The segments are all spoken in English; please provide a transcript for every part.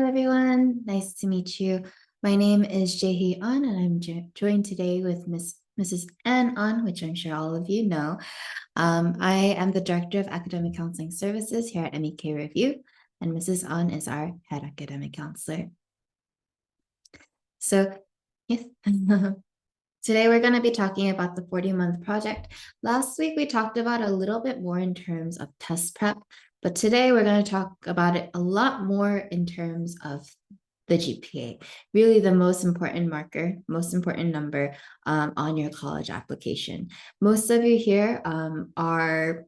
everyone. Nice to meet you. My name is Jae An, and I'm joined today with Mrs. Ann An, which I'm sure all of you know. I am the Director of Academic Counseling Services here at mekreview, and Mrs. An is our Head Academic Counselor. So, yes. Today we're going to be talking about the 40-month project. Last week we talked about a little bit more in terms of test prep, but today we're going to talk about it a lot more in terms of the GPA, really the most important marker, most important number on your college application. Most of you here are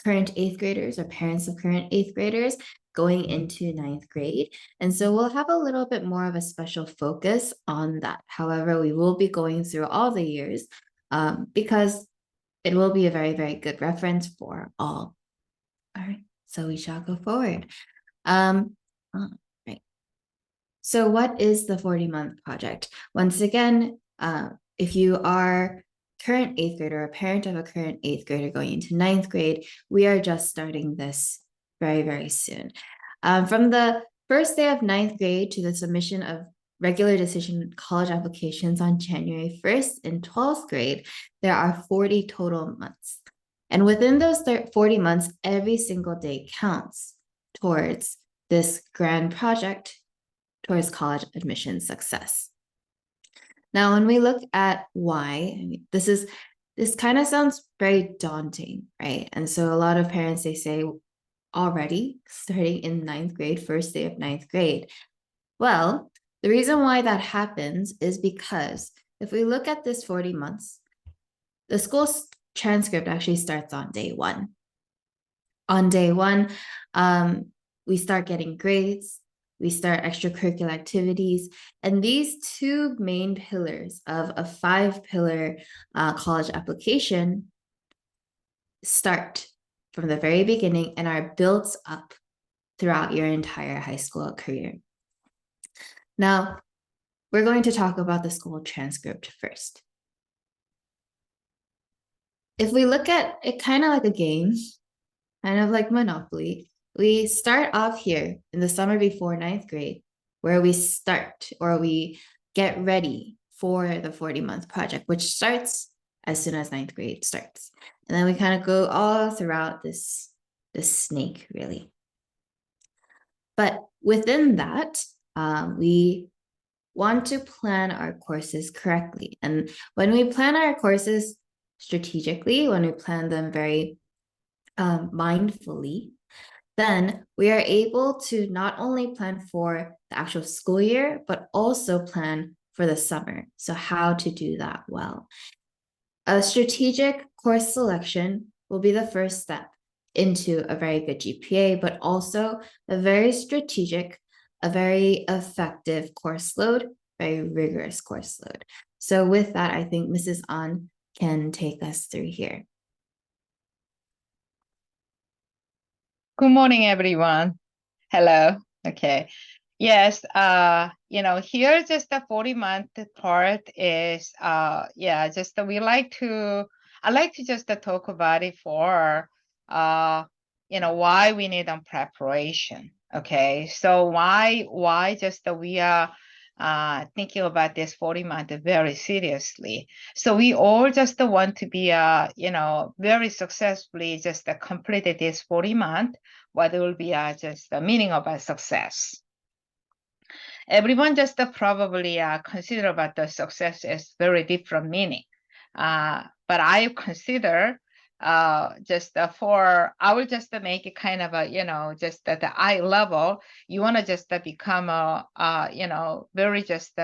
current 8th graders or parents of current 8th graders going into 9th grade. And so we'll have a little bit more of a special focus on that. However, we will be going through all the years because it will be a very, very good reference for all. All right, so we shall go forward. Right. So what is the 40-month project? Once again, if you are current 8th grader, a parent of a current 8th grader going into 9th grade, we are just starting this very, very soon. From the first day of 9th grade to the submission of regular decision college applications on January 1st in 12th grade, there are 40 total months. And within those 40 months, every single day counts towards this grand project, towards college admission success. Now, when we look at why, this kind of sounds very daunting, right? And so a lot of parents, they say already starting in 9th grade, first day of 9th grade. Well, the reason why that happens is because if we look at this 40 months, the school's transcript actually starts on day one. On day one, we start getting grades, we start extracurricular activities, and these two main pillars of a 5-pillar college application start from the very beginning and are built up throughout your entire high school career. Now, we're going to talk about the school transcript first. If we look at it kind of like a game, kind of like Monopoly, we start off here in the summer before 9th grade, where we start or we get ready for the 40-month project, which starts as soon as 9th grade starts. And then we kind of go all throughout this snake, really. But within that, we want to plan our courses correctly. And when we plan our courses strategically, when we plan them very mindfully, then we are able to not only plan for the actual school year, but also plan for the summer. So how to do that well. A strategic course selection will be the first step into a very good GPA, but also a very strategic, a very effective course load, very rigorous course load. So with that, I think Mrs. An can take us through here. Good morning, everyone. Hello. Okay. Yes, here just the 40-month part is, I like to just talk about it for, why we need a preparation. Okay. So why just we are thinking about this 40-month very seriously. So we all just want to be, very successfully just completed this 40-month, what will be just the meaning of a success. Everyone just probably consider about the success as very different meaning. But I consider I will just make it kind of a, just at the eye level, you want to just become very just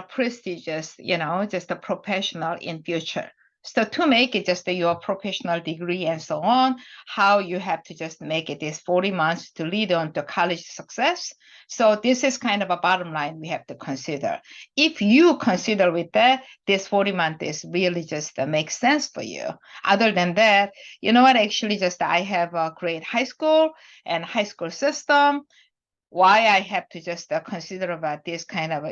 prestigious, just a professional in future. So to make it just your professional degree and so on, how you have to just make it this 40 months to lead on to college success. So this is kind of a bottom line we have to consider. If you consider with that, this 40 months is really just makes sense for you. Other than that, you know what, actually just I have a great high school and high school system. Why I have to just consider about this kind of,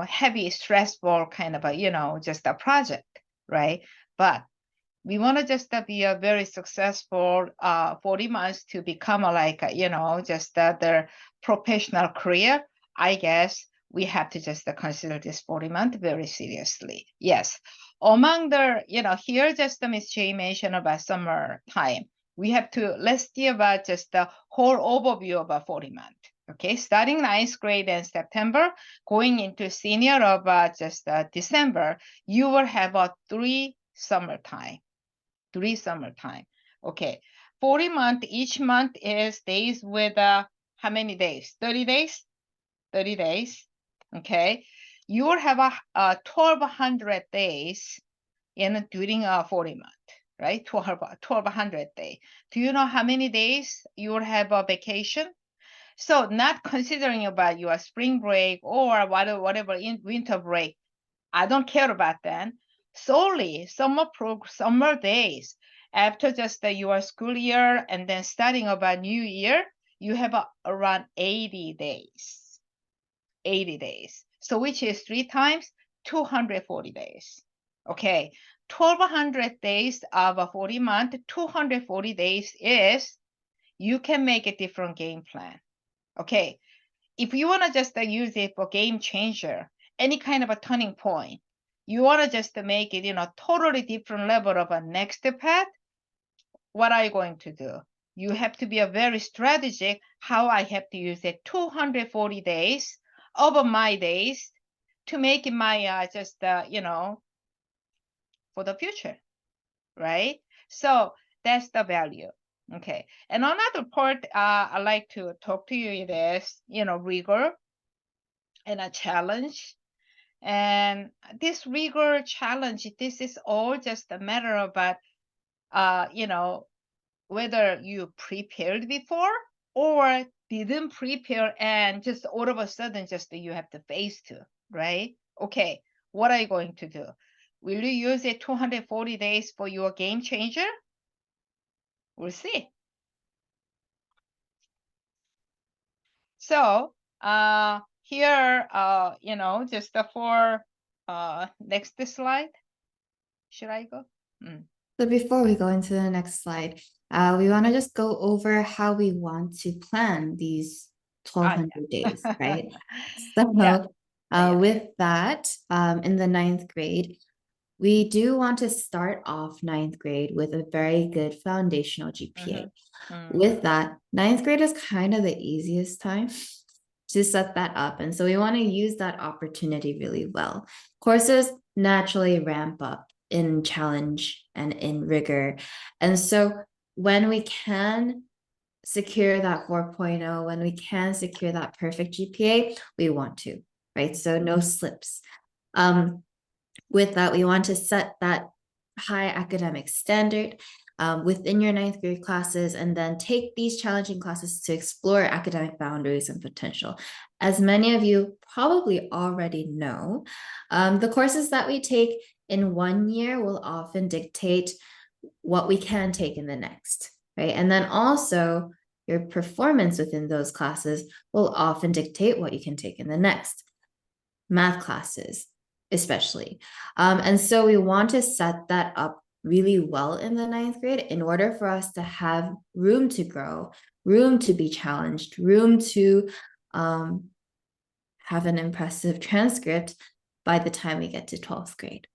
heavy, stressful kind of, just a project, right? But we want to just be a very successful 40 months to become like, just their professional career. I guess we have to just consider this 40 month very seriously. Yes. Among the, here just Ms. J mentioned about summer time. We have to, let's see about just the whole overview of a 40 month. Okay, starting ninth grade in September, going into senior of just December, you will have a 3 summertime. Okay, 40 month, each month is days with how many days? 30 days? 30 days. Okay, you will have a 1200 days during a 40 month, right? 1200 days. Do you know how many days you will have a vacation? So not considering about your spring break or whatever in winter break, I don't care about that. Solely summer days after just your school year and then starting about new year, you have around 80 days. 80 days. So which is 3 times 240 days. Okay, 1200 days of a 40 month, 240 days is you can make a different game plan. Okay, if you want to just use it for game changer, any kind of a turning point, you want to just make it, totally different level of a next path, what are you going to do? You have to be a very strategic how I have to use it 240 days of my days to make it my for the future, right? So that's the value. Okay, and another part I like to talk to you is, rigor and a challenge. And this rigor challenge, this is all just a matter about, whether you prepared before or didn't prepare and just all of a sudden just you have to face to, right? Okay, what are you going to do? Will you use it 240 days for your game changer? We'll see. So here, just for next slide. Should I go? So before we go into the next slide, we want to just go over how we want to plan these 1200 days, right? So with that, in the ninth grade, we do want to start off ninth grade with a very good foundational GPA. With that, ninth grade is kind of the easiest time to set that up. And so we want to use that opportunity really well. Courses naturally ramp up in challenge and in rigor. And so when we can secure that 4.0, when we can secure that perfect GPA, we want to, right? So no slips. With that, we want to set that high academic standard within your ninth grade classes, and then take these challenging classes to explore academic boundaries and potential. As many of you probably already know, the courses that we take in one year will often dictate what we can take in the next, right? And then also your performance within those classes will often dictate what you can take in the next. Math classes, especially. And so we want to set that up really well in the ninth grade in order for us to have room to grow, room to be challenged, room to have an impressive transcript by the time we get to 12th grade.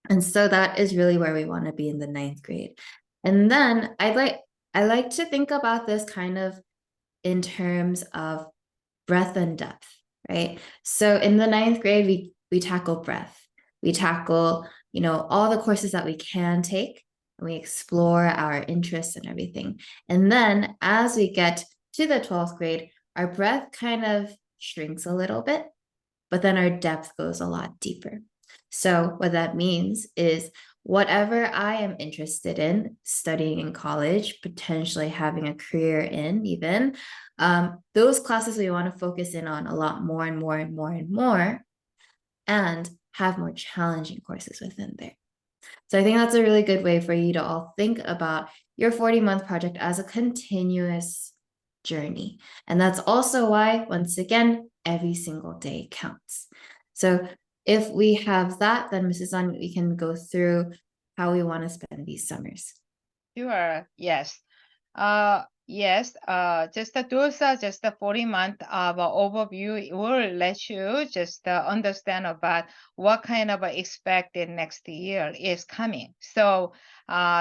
And so that is really where we want to be in the ninth grade. And then I like to think about this kind of in terms of breadth and depth, right? So in the ninth grade, we tackle breadth. We tackle, all the courses that we can take, and we explore our interests and everything. And then as we get to the 12th grade, our breadth kind of shrinks a little bit, but then our depth goes a lot deeper. So what that means is whatever I am interested in studying in college, potentially having a career in even, those classes we want to focus in on a lot more and more and more and more, and have more challenging courses within there. So I think that's a really good way for you to all think about your 40-month project as a continuous journey. And that's also why, once again, every single day counts. So if we have that, then Mrs. An, we can go through how we want to spend these summers. Sure, yes. Yes, just those are just the 40-month of overview. It will let you just understand about what kind of expected next year is coming. So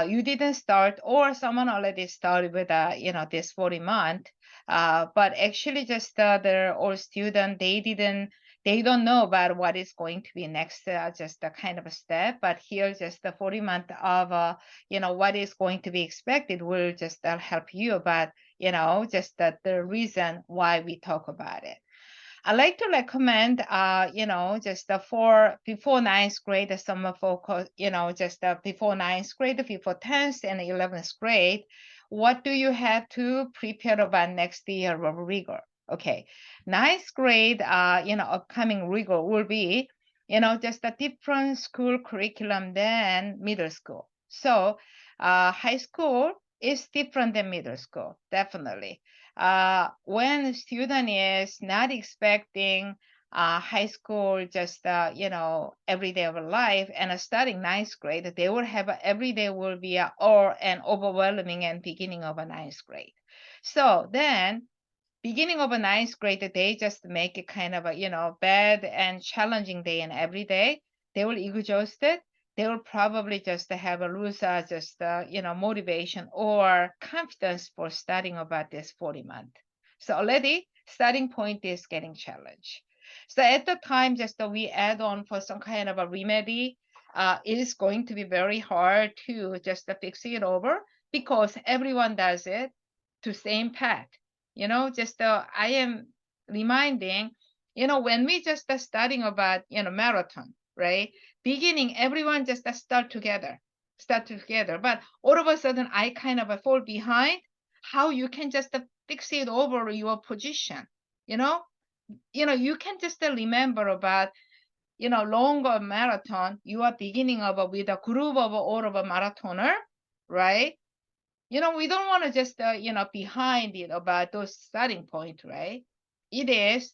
you didn't start, or someone already started with this 40-month, but actually just the old student, they don't know about what is going to be next, just a kind of a step. But here, just the 40-month of what is going to be expected will just help you about, just the reason why we talk about it. I like to recommend, just for before ninth grade, the summer focus, just before ninth grade, before 10th and 11th grade, what do you have to prepare about next year of rigor? Okay, ninth grade, upcoming rigor will be, just a different school curriculum than middle school. So high school is different than middle school, definitely. When a student is not expecting high school just every day of life and starting ninth grade, they will have every day will be an overwhelming and beginning of a ninth grade. So then beginning of a ninth grade, they just make it kind of a bad and challenging day and every day. They will exhaust it. They will probably just have a lose just motivation or confidence for starting about this 40-month. So already starting point is getting challenged. So at the time, just we add on for some kind of a remedy. It is going to be very hard to just fix it over because everyone does it to same path. Just I am reminding, when we just studying about, marathon, right? Beginning, everyone just start together, but all of a sudden I kind of fall behind. How you can just fix it over your position, you know? You can just remember about, longer marathon, you are beginning of with a group of all of a marathoner, right? We don't want to just behind it about those starting point, right? It is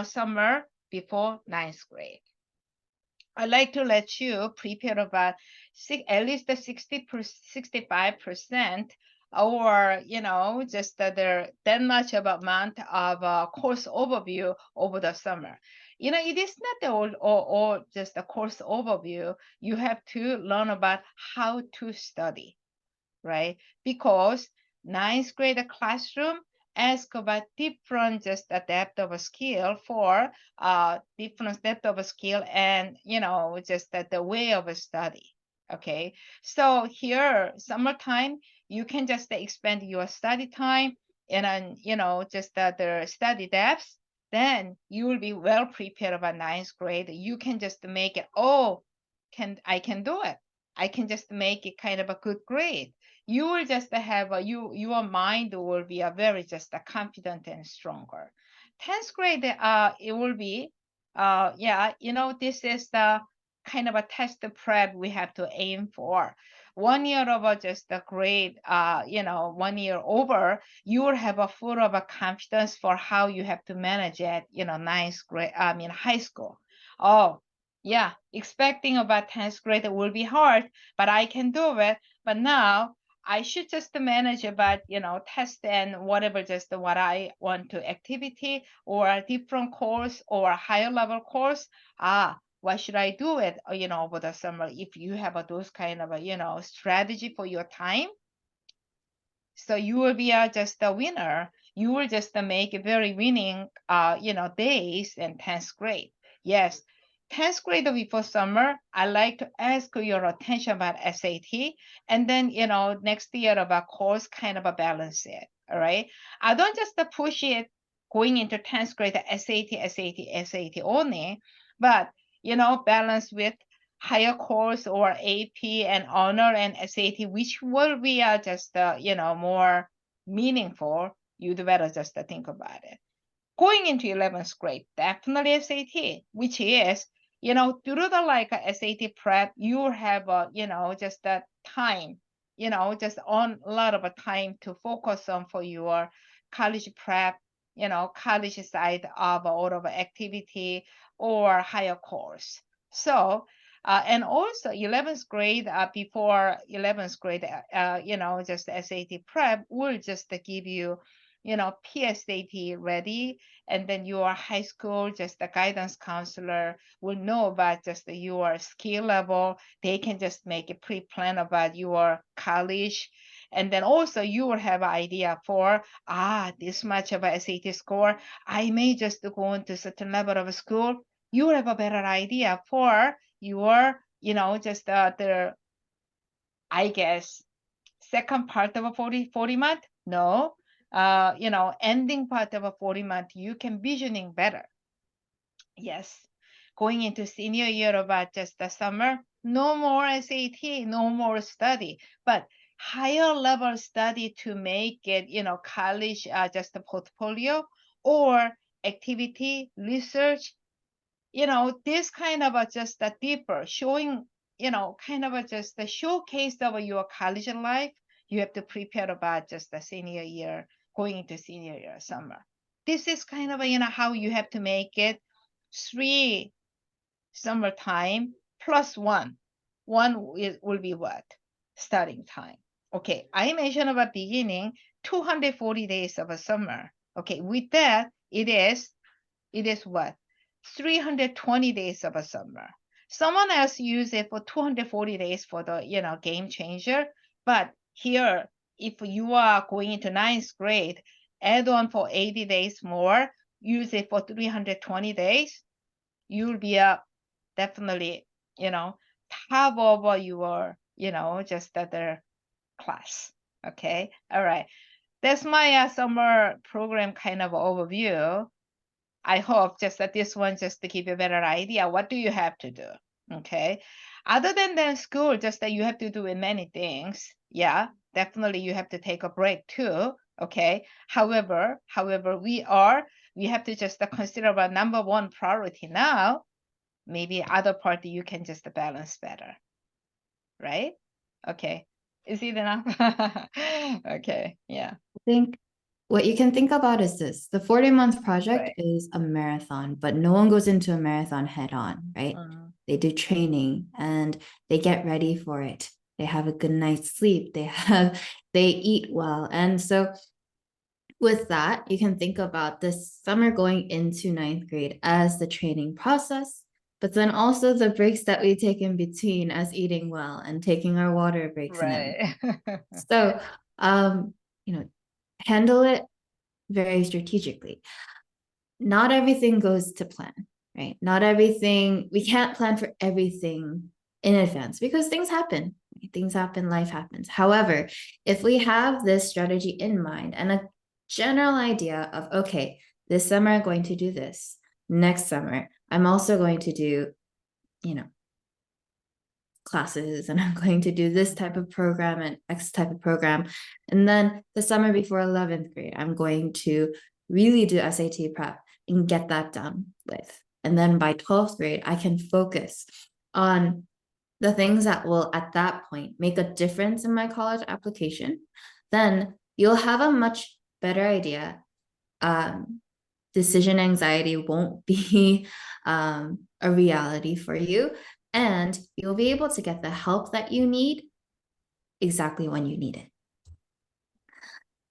somewhere before ninth grade. I like to let you prepare about at least the 65%, or just that much of amount of course overview over the summer. It is not the all just a course overview. You have to learn about how to study, right? Because ninth grade classroom ask about different just a depth of a skill for different depth of a skill and just the way of a study. Okay, so here summertime you can just expand your study time and then just the study depth. Then you will be well prepared about ninth grade. You can just make it. Oh, I can do it. I can just make it kind of a good grade. You will just have your mind will be a very just a confident and stronger. 10th grade, it will be, this is the kind of a test prep we have to aim for. 1 year over just a grade, 1 year over, you will have a full of a confidence for how you have to manage it, ninth grade, high school. Oh, yeah, expecting about 10th grade will be hard, but I can do it. But now I should just manage about, test and whatever, just what I want to activity or a different course or a higher level course. Why should I do it, over the summer? If you have those kind of strategy for your time, so you will be just a winner. You will just make very winning, days in 10th grade. Yes, 10th grade before summer, I like to ask your attention about SAT, and then next year about course kind of a balance it. All right, I don't just push it going into 10th grade SAT only, but balance with higher course or AP and honor and SAT, which will be just more meaningful. You'd better just think about it. Going into 11th grade, definitely SAT, which is through the SAT prep, you have just that time, just on a lot of time to focus on for your college prep, college side of all of activity or higher course. So And also 11th grade, before 11th grade, just SAT prep will just give you, PSAT ready. And then your high school, just the guidance counselor will know about just your skill level. They can just make a pre-plan about your college. And then also you will have an idea for, this much of a SAT score, I may just go into certain level of school. You will have a better idea for your, just I guess, second part of a 40 month. No, ending part of a 40 month, you can visioning better. Yes, going into senior year about just the summer, no more SAT, no more study, but higher level study to make it, college, just a portfolio or activity research, this kind of just a deeper showing, kind of just a showcase of your college life. You have to prepare about just the senior year, going into senior year summer. This is kind of, how you have to make it 3 summertime plus 1. Will be what? Starting time. Okay, I mentioned about beginning 240 days of a summer. Okay, with that, it is what? 320 days of a summer. Someone else use it for 240 days for the, game changer. But here, if you are going into 9th grade, add on for 80 days more, use it for 320 days, you'll be definitely, top of your, just other class. Okay. All right. That's my summer program kind of overview. I hope just that this one just to give you a better idea. What do you have to do? Okay. Other than that school, just that you have to do many things. Yeah, definitely you have to take a break too. Okay. However, we have to just consider about number one priority now. Maybe other part you can just balance better. Right? Okay. Is it enough? Okay. Yeah. I think what you can think about is this: the 40-month project Right. is a marathon, but no one goes into a marathon head on, right? They do training and they get ready for it. They have a good night's sleep. They eat well. And so with that, you can think about this summer going into 9th grade as the training process, but then also the breaks that we take in between as eating well and taking our water breaks and everything. Right. So, you know, handle it very strategically. Not everything goes to plan, right? Not everything, we can't plan for everything in advance because things happen. Things happen, life happens. However, if we have this strategy in mind and a general idea of, okay, this summer I'm going to do this. Next summer, I'm also going to do, classes and I'm going to do this type of program and X type of program. And then the summer before 11th grade, I'm going to really do SAT prep and get that done with. And then by 12th grade, I can focus on the things that will at that point make a difference in my college application. Then you'll have a much better idea. Decision anxiety won't be a reality for you, and you'll be able to get the help that you need exactly when you need it.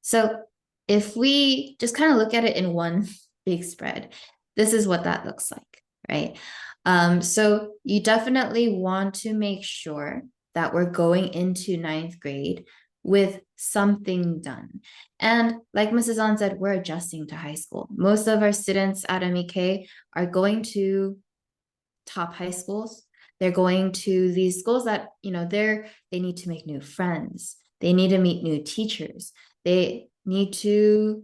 So if we just kind of look at it in one big spread, this is what that looks like, right? So you definitely want to make sure that we're going into 9th grade with something done. And like Mrs. On said, we're adjusting to high school. Most of our students at MEK are going to top high schools. They're going to these schools that, they need to make new friends. They need to meet new teachers. They need to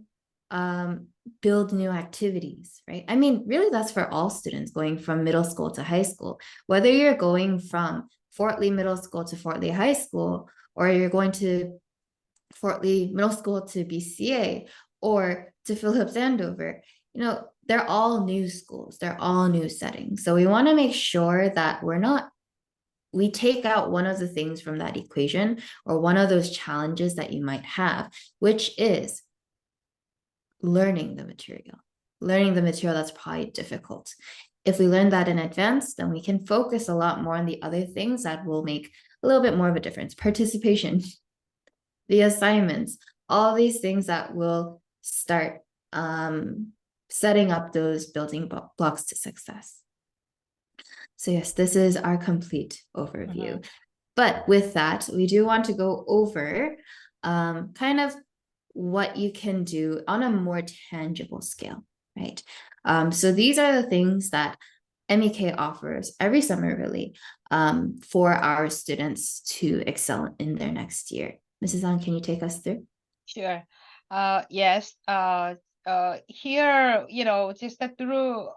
build new activities, right? I mean, really, that's for all students going from middle school to high school. Whether you're going from Fort Lee Middle School to Fort Lee High School, or you're going to Fort Lee Middle School to BCA, or to Phillips Andover, they're all new schools. They're all new settings. So we want to make sure that we take out one of the things from that equation or one of those challenges that you might have, which is learning the material that's probably difficult. If we learn that in advance, then we can focus a lot more on the other things that will make a little bit more of a difference. Participation, the assignments, all these things that will start setting up those building blocks to success. So yes, this is our complete overview. But with that, we do want to go over kind of what you can do on a more tangible scale, right? So these are the things that MEK offers every summer, really, for our students to excel in their next year. Mrs. An, can you take us through? Sure. Yes. Here, just through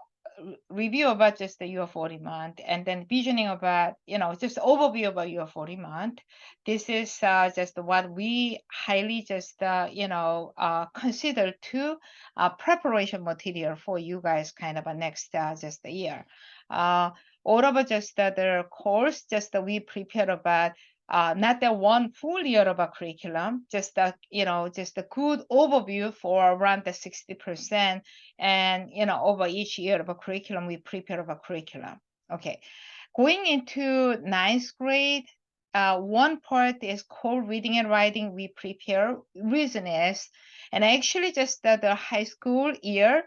review about just the your 40 month and then visioning about, just overview about your 40 month. This is just what we highly just, consider to preparation material for you guys kind of a next just a year. All of just the course, just we prepare about not that one full year of a curriculum, just just a good overview for around the 60%, and over each year of a curriculum, we prepare of a curriculum. Okay, going into ninth grade, one part is core reading and writing. We prepare. Reason is, and actually just the high school year,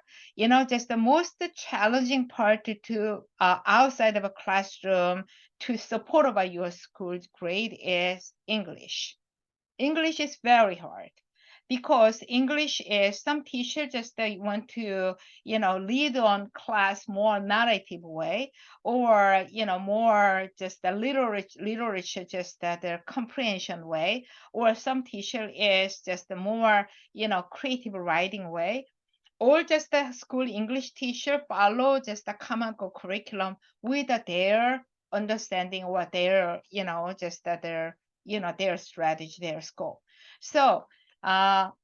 just the most challenging part to outside of a classroom to support about your school's grade is English. English is very hard because English is some teacher just want to, lead on class more narrative way, or, more just the literature, just their comprehension way, or some teacher is just a more, creative writing way. Or just the school English teacher follow just the common core curriculum with their understanding or their, just their, their strategy, their scope. So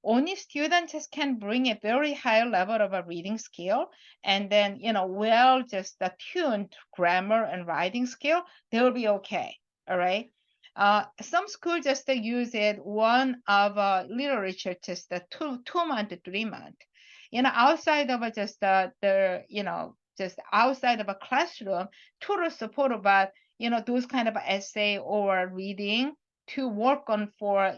only students just can bring a very high level of a reading skill, and then, well, just the tuned grammar and writing skill, they will be okay. All right. Some schools just use it one of literature just 2 month, 3 month. Outside of just just outside of a classroom, tutor support about, those kind of essay or reading to work on for,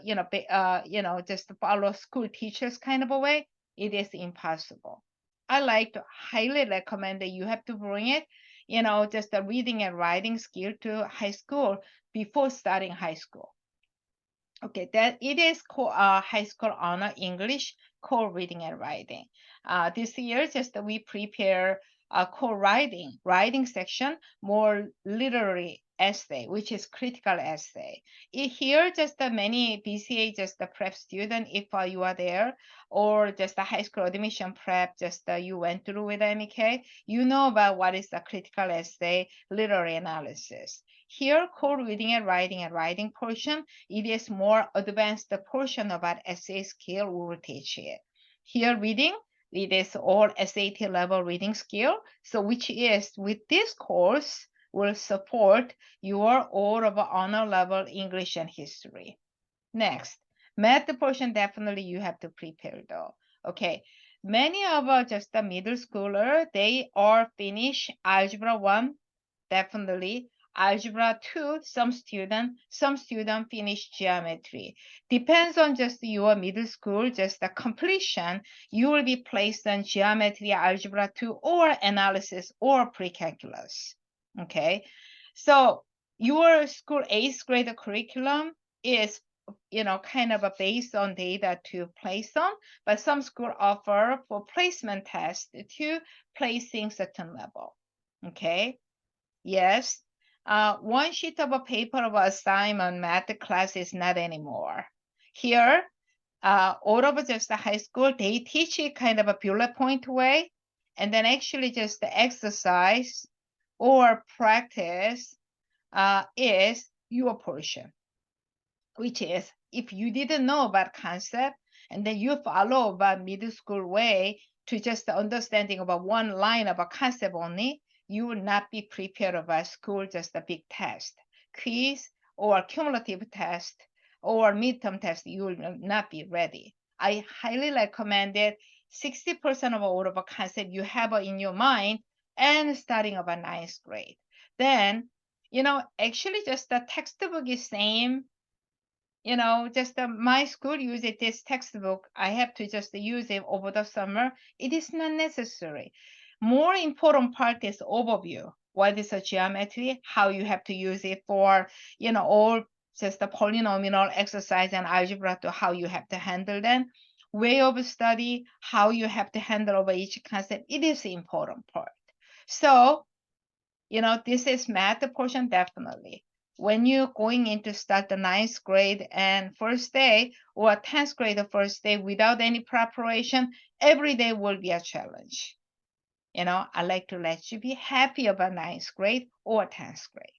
just to follow school teachers kind of a way, it is impossible. I like to highly recommend that you have to bring it, just a reading and writing skill to high school before starting high school. Okay, that it is called high school honor English core reading and writing. This year, just we prepare a core writing section, more literary essay, which is critical essay. Here, just many BCA, just the prep student, if you are there, or just the high school admission prep, just you went through with MEK, you know about what is the critical essay, literary analysis. Here, core reading and writing portion, it is more advanced portion about essay skill we will teach it. Here, reading, it is all SAT level reading skill. So which is with this course will support your all of honor level English and history. Next, math portion, definitely you have to prepare though. Okay, many of just the middle schooler, they are finished algebra 1, definitely. Algebra 2, some student finish geometry. Depends on just your middle school, just the completion, you will be placed on geometry, algebra 2, or analysis or pre-calculus. Okay, so your school 8th grade curriculum is, kind of based on data to place on, but some school offer for placement test to placing certain level. Okay. Yes, one sheet of a paper of assignment math class is not anymore. Here, all of just the high school, they teach it kind of a bullet point way, and then actually just the exercise or practice is your portion, which is if you didn't know about concept and then you follow about middle school way to just the understanding about one line of a concept only, you will not be prepared about school, just a big test, quiz or cumulative test or midterm test, you will not be ready. I highly recommend it. 60% of all of a concept you have in your mind, and starting about ninth grade. Then, actually just the textbook is same, just my school uses this textbook. I have to just use it over the summer. It is not necessary. More important part is overview. What is a geometry? How you have to use it for, all just the polynomial exercise and algebra to how you have to handle them. Way of study, how you have to handle over each concept. It is the important part. So, this is math portion definitely. When you're going in to start the ninth grade and first day or 10th grade the first day without any preparation, every day will be a challenge. I like to let you be happy about ninth grade or 10th grade.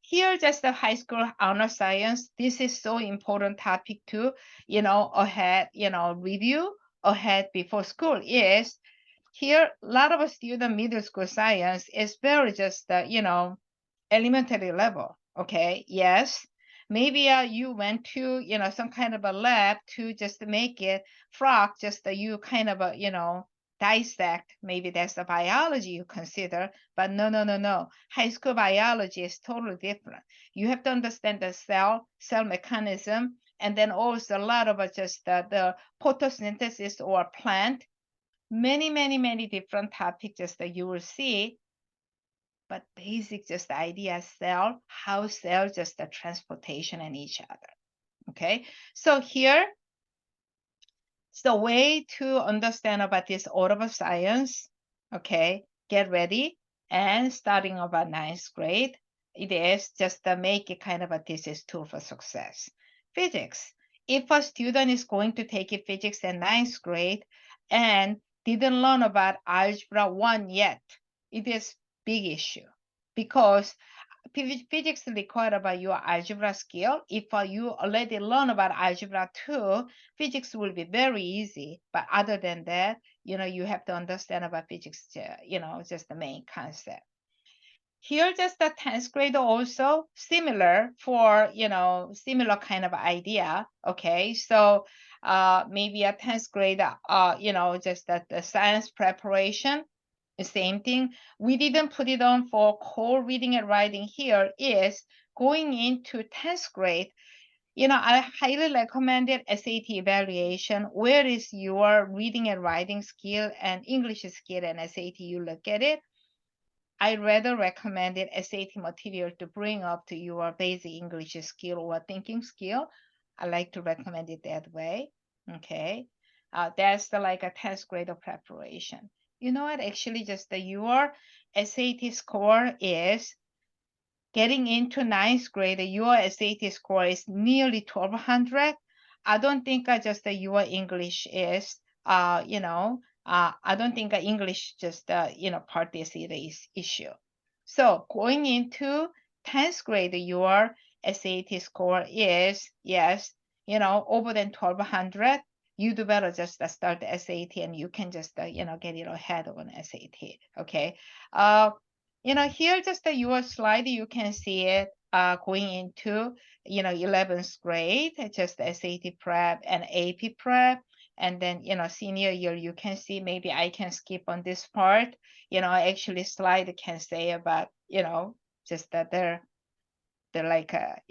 Here, just the high school honor science. This is so important topic to, ahead, review ahead before school is here, a lot of student middle school science is very just, elementary level. Okay, yes. Maybe you went to, some kind of a lab to just make it frog, just you kind of, dissect. Maybe that's the biology you consider, but no, no, no, no. High school biology is totally different. You have to understand the cell mechanism, and then also a lot of just the photosynthesis or plant many, many, many different topics just that you will see, but basic just idea cell, how cell just the transportation and each other. Okay, so here is the way to understand about this order of science. Okay, get ready and starting about ninth grade. It is just to make it kind of a thesis tool for success. Physics. If a student is going to take physics in ninth grade and didn't learn about algebra 1 yet, it is big issue because physics require about your algebra skill. If you already learn about algebra 2, physics will be very easy. But other than that, you have to understand about physics, just the main concept. Here, just the 10th grade also similar for, similar kind of idea. Okay, so maybe a 10th grade, just the science preparation, the same thing. We didn't put it on for core reading and writing here is going into 10th grade. I highly recommended SAT evaluation. Where is your reading and writing skill and English skill and SAT? You look at it. I rather recommended SAT material to bring up to your basic English skill or thinking skill. I like to recommend it that way. Okay. That's like a 10th grade of preparation. You know what? Actually, just your SAT score is getting into ninth grade. Your SAT score is nearly 1200. I don't think just your English is, I don't think English just, part is the issue. So going into 10th grade, your SAT score is, yes, over than 1200. You do better just start the SAT and you can just, get it ahead of an SAT. Okay. Here just your slide, you can see it going into, 11th grade, just SAT prep and AP prep. And then, senior year, you can see, maybe I can skip on this part, actually slide can say about, just that they're like a,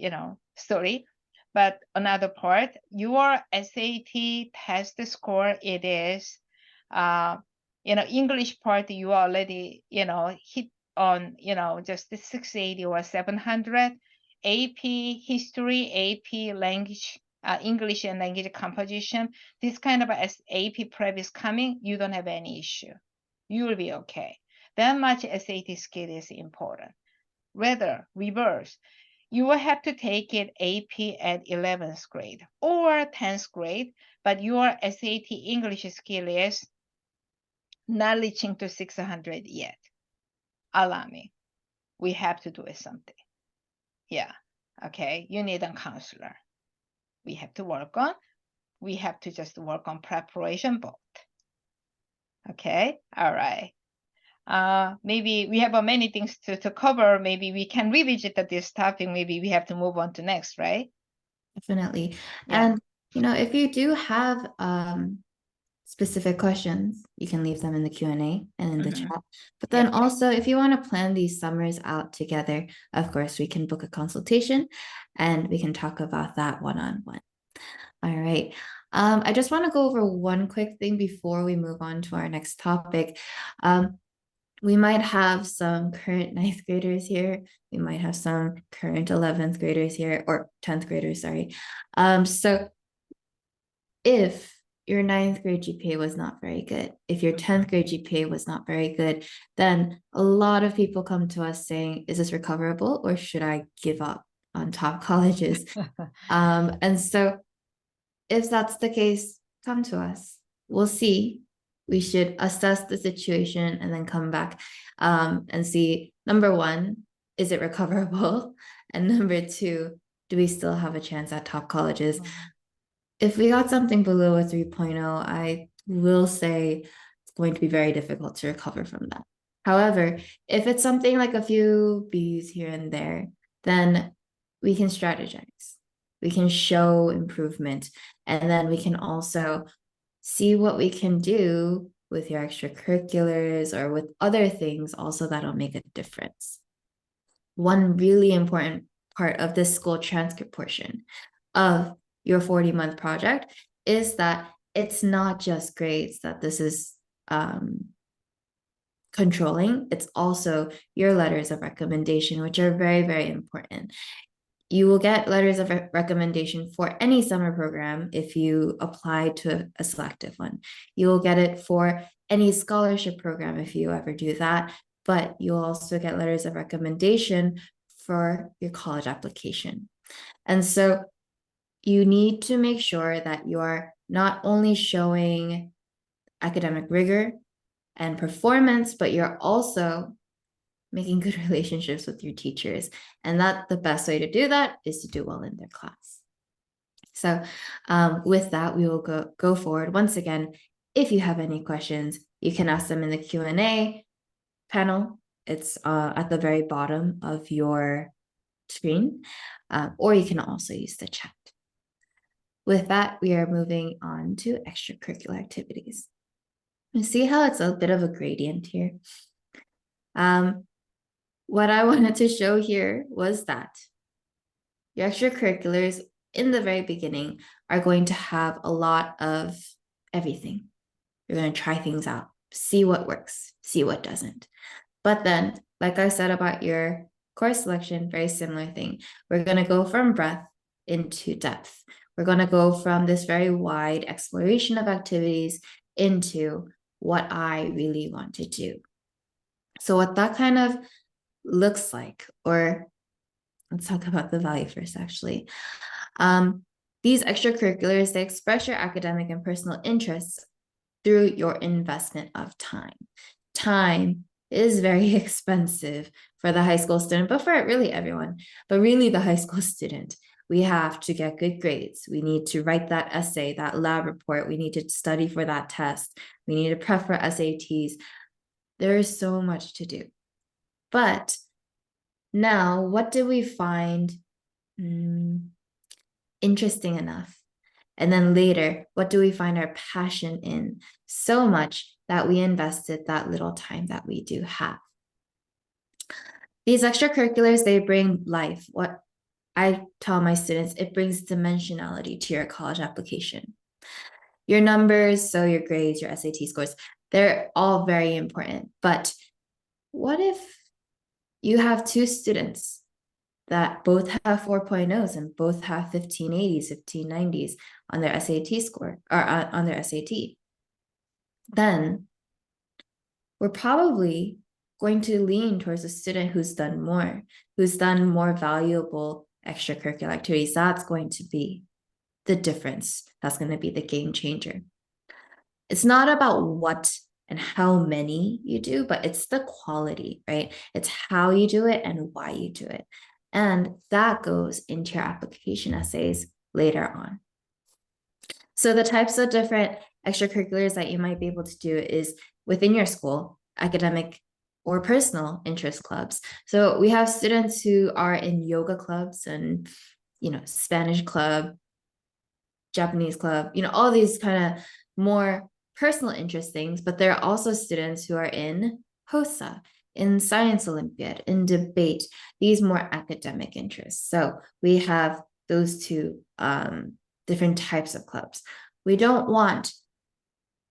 story. But another part, your SAT test score, it is, English part, you already, hit on, just the 680 or 700. AP history, AP language, English and language composition, this kind of AP prep is coming, you don't have any issue. You will be okay. That much SAT skill is important. Rather, reverse. You will have to take it AP at 11th grade or 10th grade, but your SAT English skill is not reaching to 600 yet. Allow me. We have to do something. Yeah. Okay. You need a counselor. We have to work on. We have to just work on preparation both. Okay. All right. Maybe we have many things to cover. Maybe we can revisit this topic. Maybe we have to move on to next, right? Definitely. Yeah. And if you do have specific questions, you can leave them in the Q&A and in the Mhm. chat. But then Yeah. also, if you want to plan these summers out together, of course, we can book a consultation and we can talk about that one-on-one. All right. I just want to go over one quick thing before we move on to our next topic. We might have some current ninth graders here. We might have some current 11th graders here, or 10th graders, sorry. So if your ninth grade GPA was not very good, if your 10th grade GPA was not very good, then a lot of people come to us saying, is this recoverable or should I give up on top colleges? And so if that's the case, come to us. We'll see. We should assess the situation and then come back and see, number one, is it recoverable? And number two, do we still have a chance at top colleges? If we got something below a 3.0, I will say it's going to be very difficult to recover from that. However, if it's something like a few B's here and there, then we can strategize. We can show improvement, and then we can also see what we can do with your extracurriculars or with other things also that'll make a difference. One really important part of this school transcript portion of your 40-month project is that it's not just grades that this is controlling, it's also your letters of recommendation, which are very, very important. You will get letters of recommendation for any summer program if you apply to a selective one. You will get it for any scholarship program if you ever do that, but you'll also get letters of recommendation for your college application. And so you need to make sure that you are not only showing academic rigor and performance, but you're also making good relationships with your teachers. And that the best way to do that is to do well in their class. So with that, we will go forward. Once again, if you have any questions, you can ask them in the Q&A panel. It's at the very bottom of your screen, or you can also use the chat. With that, we are moving on to extracurricular activities. You see how it's a bit of a gradient here? What I wanted to show here was that your extracurriculars in the very beginning are going to have a lot of everything. You're going to try things out, see what works, see what doesn't. But then, like I said about your course selection, very similar thing. We're going to go from breadth into depth. We're going to go from this very wide exploration of activities into what I really want to do. So what that kind of looks like, or let's talk about the value first, actually. These extracurriculars, they express your academic and personal interests through your investment of time. Time is very expensive for the high school student, but for really everyone, but really the high school student. We have to get good grades. We need to write that essay, that lab report. We need to study for that test. We need to prep for SATs. There is so much to do. But now, what do we find interesting enough? And then later, what do we find our passion in so much that we invested that little time that we do have? These extracurriculars, they bring life. What I tell my students, it brings dimensionality to your college application. Your numbers, so your grades, your SAT scores, they're all very important. But what if you have two students that both have 4.0s and both have 1580s, 1590s on their SAT score, or on their SAT? Then we're probably going to lean towards a student who's done more valuable extracurricular activities. That's going to be the difference. That's going to be the game changer. It's not about what and how many you do, but it's the quality, right? It's how you do it and why you do it. And that goes into your application essays later on. So the types of different extracurriculars that you might be able to do is within your school, academic or personal interest clubs. So we have students who are in yoga clubs and, Spanish club, Japanese club, all these kind of more personal interest things, but there are also students who are in HOSA, in Science Olympiad, in debate, these more academic interests. So we have those two different types of clubs. We don't want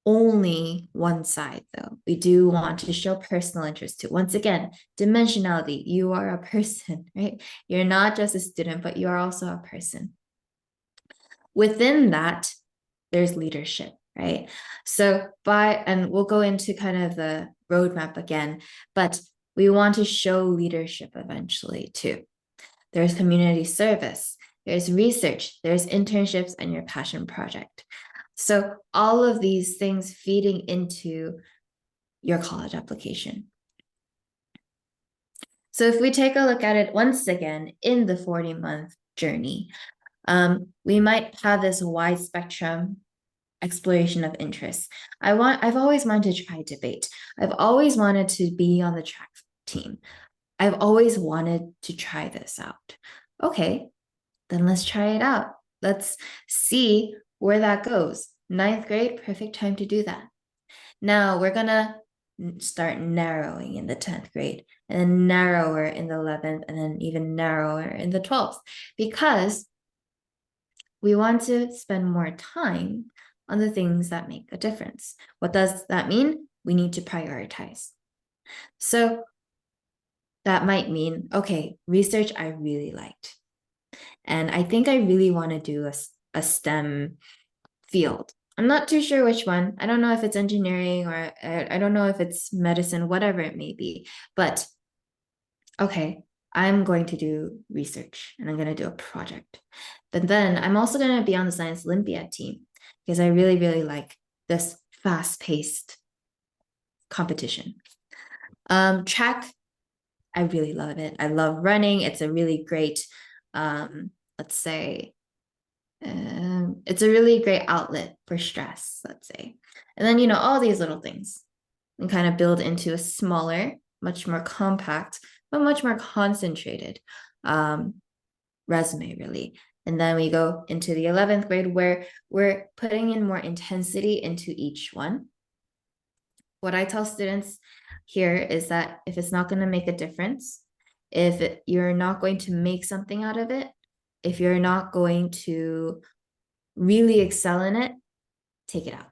only one side, though. We do want to show personal interest too. Once again, dimensionality. You are a person, right? You're not just a student, but you are also a person. Within that, there's leadership, right? So and we'll go into kind of the roadmap again, but we want to show leadership eventually too. There's community service, there's research, there's internships, and your passion project. So all of these things feeding into your college application. So if we take a look at it once again in the 40-month journey, we might have this wide spectrum exploration of interests. I've always wanted to try debate. I've always wanted to be on the track team. I've always wanted to try this out. Okay, then let's try it out. Let's see where that goes. 9th grade, perfect time to do that. Now we're gonna start narrowing in the 10th grade, and then narrower in the 11th, and then even narrower in the 12th, because we want to spend more time on the things that make a difference. What does that mean? We need to prioritize. So that might mean, okay, research I really liked. And I think I really want to do a STEM field. I'm not too sure which one. I don't know if it's engineering or I don't know if it's medicine, whatever it may be. But okay, I'm going to do research and I'm going to do a project. But then I'm also going to be on the Science Olympiad team because I really, really like this fast-paced competition. Track, I really love it. I love running. It's a really great, let's say, it's a really great outlet for stress, let's say. And then, all these little things and kind of build into a smaller, much more compact, but much more concentrated resume, really. And then we go into the 11th grade where we're putting in more intensity into each one. What I tell students here is that if it's not going to make a difference, if you're not going to make something out of it, if you're not going to really excel in it, take it out.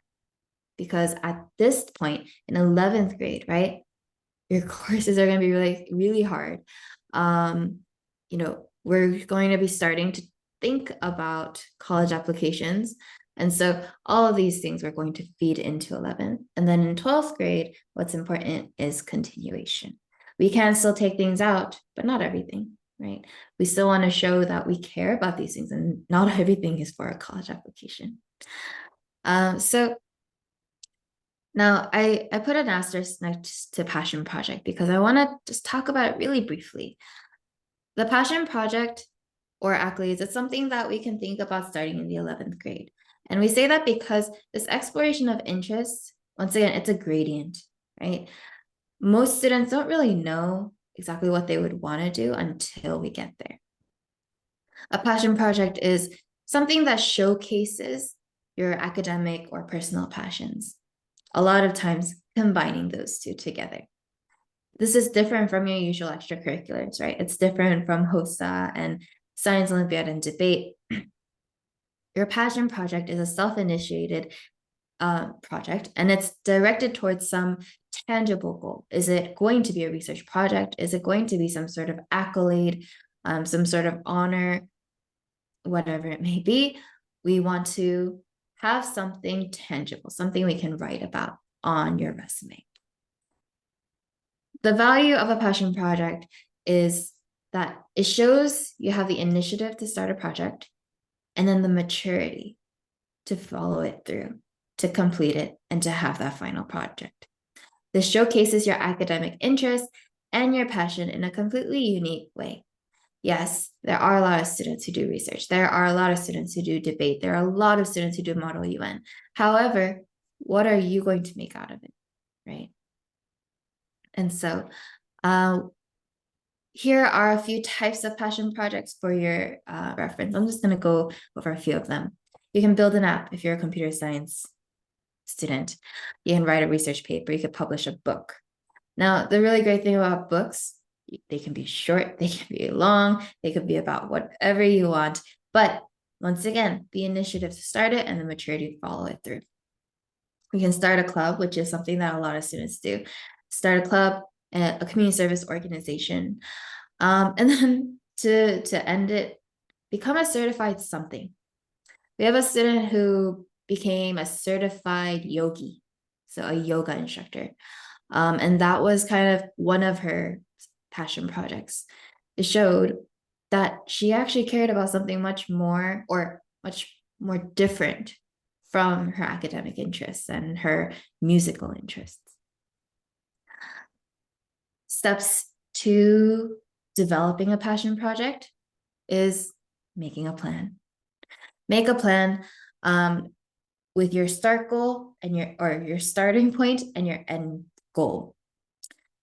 Because at this point in 11th grade, right, your courses are going to be really, really hard. We're going to be starting to think about college applications. And so all of these things we're going to feed into 11th. And then in 12th grade, what's important is continuation. We can still take things out, but not everything, right? We still want to show that we care about these things and not everything is for a college application. So now I put an asterisk next to passion project because I want to just talk about it really briefly. The passion project or accolades, it's something that we can think about starting in the 11th grade. And we say that because this exploration of interests, once again, it's a gradient, right? Most students don't really know exactly what they would want to do until we get there. A passion project is something that showcases your academic or personal passions. A lot of times combining those two together. This is different from your usual extracurriculars, right? It's different from HOSA and Science Olympiad and debate. Your passion project is a self-initiated project, and it's directed towards some tangible goal. Is it going to be a research project? Is it going to be some sort of accolade, some sort of honor, whatever it may be? We want to have something tangible, something we can write about on your resume. The value of a passion project is that it shows you have the initiative to start a project and then the maturity to follow it through, to complete it, and to have that final project. This showcases your academic interest and your passion in a completely unique way. Yes, there are a lot of students who do research. There are a lot of students who do debate. There are a lot of students who do Model UN. However, what are you going to make out of it, right? And so here are a few types of passion projects for your reference. I'm just going to go over a few of them. You can build an app if you're a computer science student. You can write a research paper, you could publish a book. Now, the really great thing about books, they can be short, they can be long, they could be about whatever you want. But once again, the initiative to start it and the maturity to follow it through. We can start a club, which is something that a lot of students do. Start a club, a community service organization. And then to end it, become a certified something. We have a student who became a certified yogi, so a yoga instructor. And that was kind of one of her passion projects. It showed that she actually cared about something much more different from her academic interests and her musical interests. Steps to developing a passion project is making a plan. Make a plan with your start goal and your starting point and your end goal.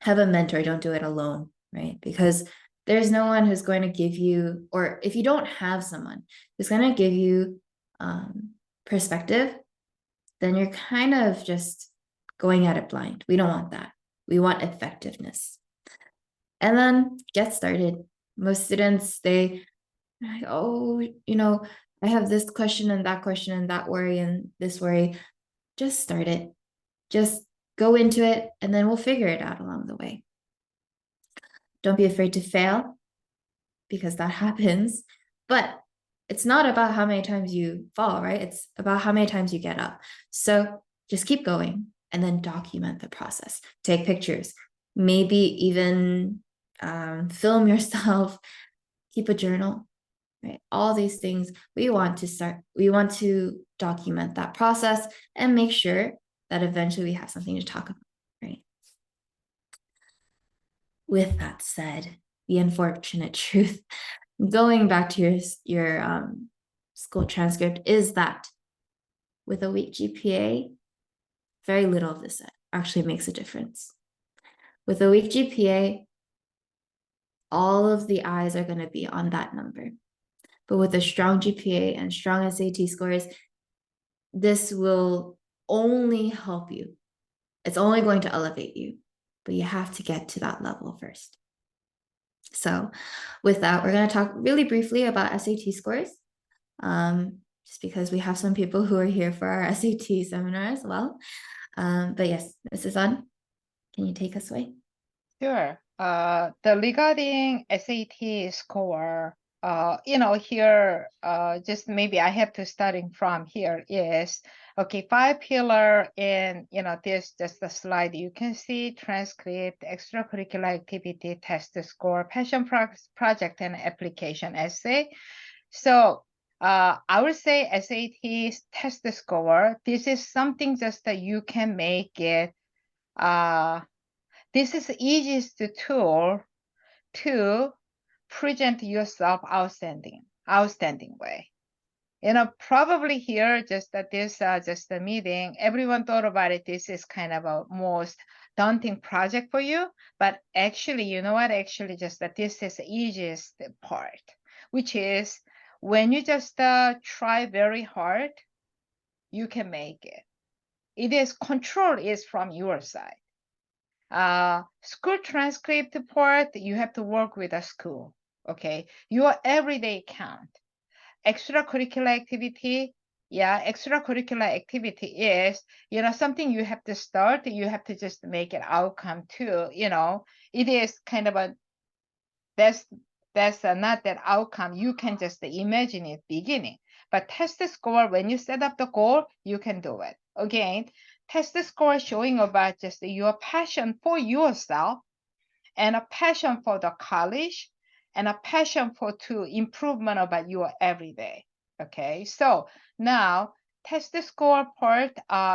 Have a mentor, don't do it alone, right? Because there's no one who's going to give you, or if you don't have someone who's going to give you perspective, then you're kind of just going at it blind. We don't want that. We want effectiveness. And then get started. Most students, oh, I have this question and that worry and this worry. Just start it. Just go into it, and then we'll figure it out along the way. Don't be afraid to fail, because that happens. But it's not about how many times you fall, right? It's about how many times you get up. So just keep going and then document the process. Take pictures, maybe even film yourself, keep a journal, right? All these things we want to document that process and make sure that eventually we have something to talk about, right? With that said, the unfortunate truth, going back to your school transcript, is that with a weak GPA, very little of this actually makes a difference. With a weak GPA, all of the eyes are going to be on that number. But with a strong GPA and strong SAT scores, this will only help you. It's only going to elevate you, but you have to get to that level first. So with that, we're going to talk really briefly about SAT scores, just because we have some people who are here for our SAT seminar as well. But yes, Mrs. An, can you take us away? Sure. Regarding SAT score, here, just maybe I have to starting from here is, okay, 5 pillar in, this just the slide you can see: transcript, extracurricular activity, test score, passion project, and application essay. So I would say SAT test score, this is something just that you can make it, this is the easiest tool to present yourself outstanding way. Probably here, just that this, just the meeting, everyone thought about it. This is kind of a most daunting project for you, but actually, you know what? Actually, just that this is the easiest part, which is when you just try very hard, you can make it. It is control is from your side. School transcript part, you have to work with a school. Okay, your everyday count. Extracurricular activity, extracurricular activity is, something you have to start, you have to just make it outcome too. It is kind of a, that's not that outcome, you can just imagine it beginning. But test score, when you set up the goal, you can do it. Again, test score showing about just your passion for yourself, and a passion for the college, and a passion for to improvement about your everyday. Okay, so now test score part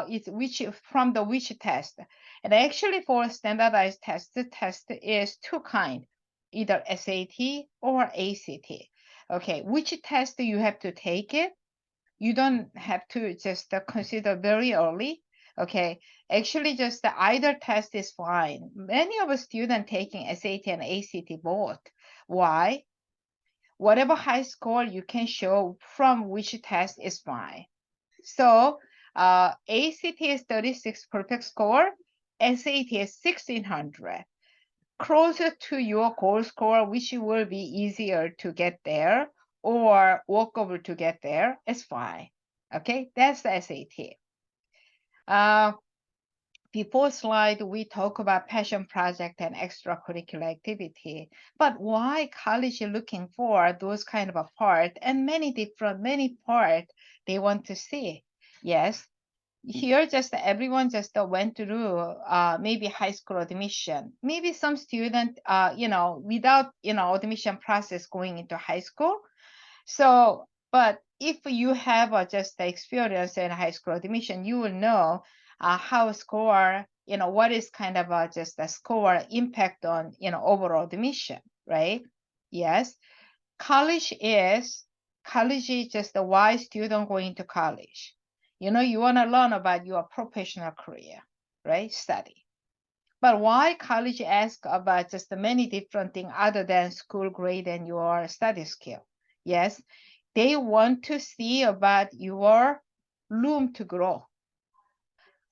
is which from the which test. And actually for standardized test, the test is two kind, either SAT or ACT. Okay, which test you have to take it? You don't have to just consider very early. Okay, actually just either test is fine. Many of the students taking SAT and ACT both. Why? Whatever high score you can show from which test is fine. So ACT is 36 perfect score, SAT is 1600. Closer to your goal score, which will be easier to get there or walk over to get there, it's fine. Okay, that's the SAT. Before slide, we talk about passion project and extracurricular activity, but why college is looking for those kind of a part and many part they want to see. Yes, here just everyone just went through maybe high school admission, maybe some student without admission process going into high school. So but if you have just the experience in high school admission, you will know how score, what is kind of just a score impact on overall admission, right? Yes, college is just why student going to college. You want to learn about your professional career, right? Study. But why college ask about just many different things other than school grade and your study skill? Yes, they want to see about your room to grow.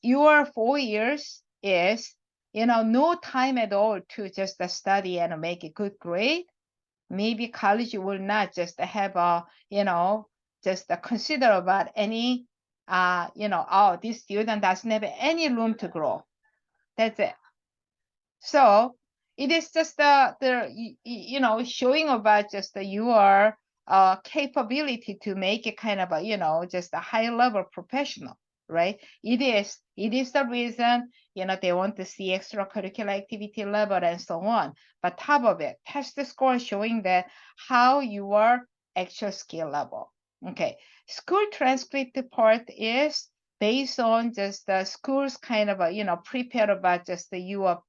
Your 4 years is, no time at all to just study and make a good grade. Maybe college will not just have a, just consider about any, oh, this student doesn't have any room to grow. That's it. So it is just showing about just your capability to make it kind of a, just a high level professional, right? It is the reason, they want to see extracurricular activity level and so on. But top of it, test score showing that how your actual skill level. Okay, school transcript part is based on just the school's kind of a, prepare about just the your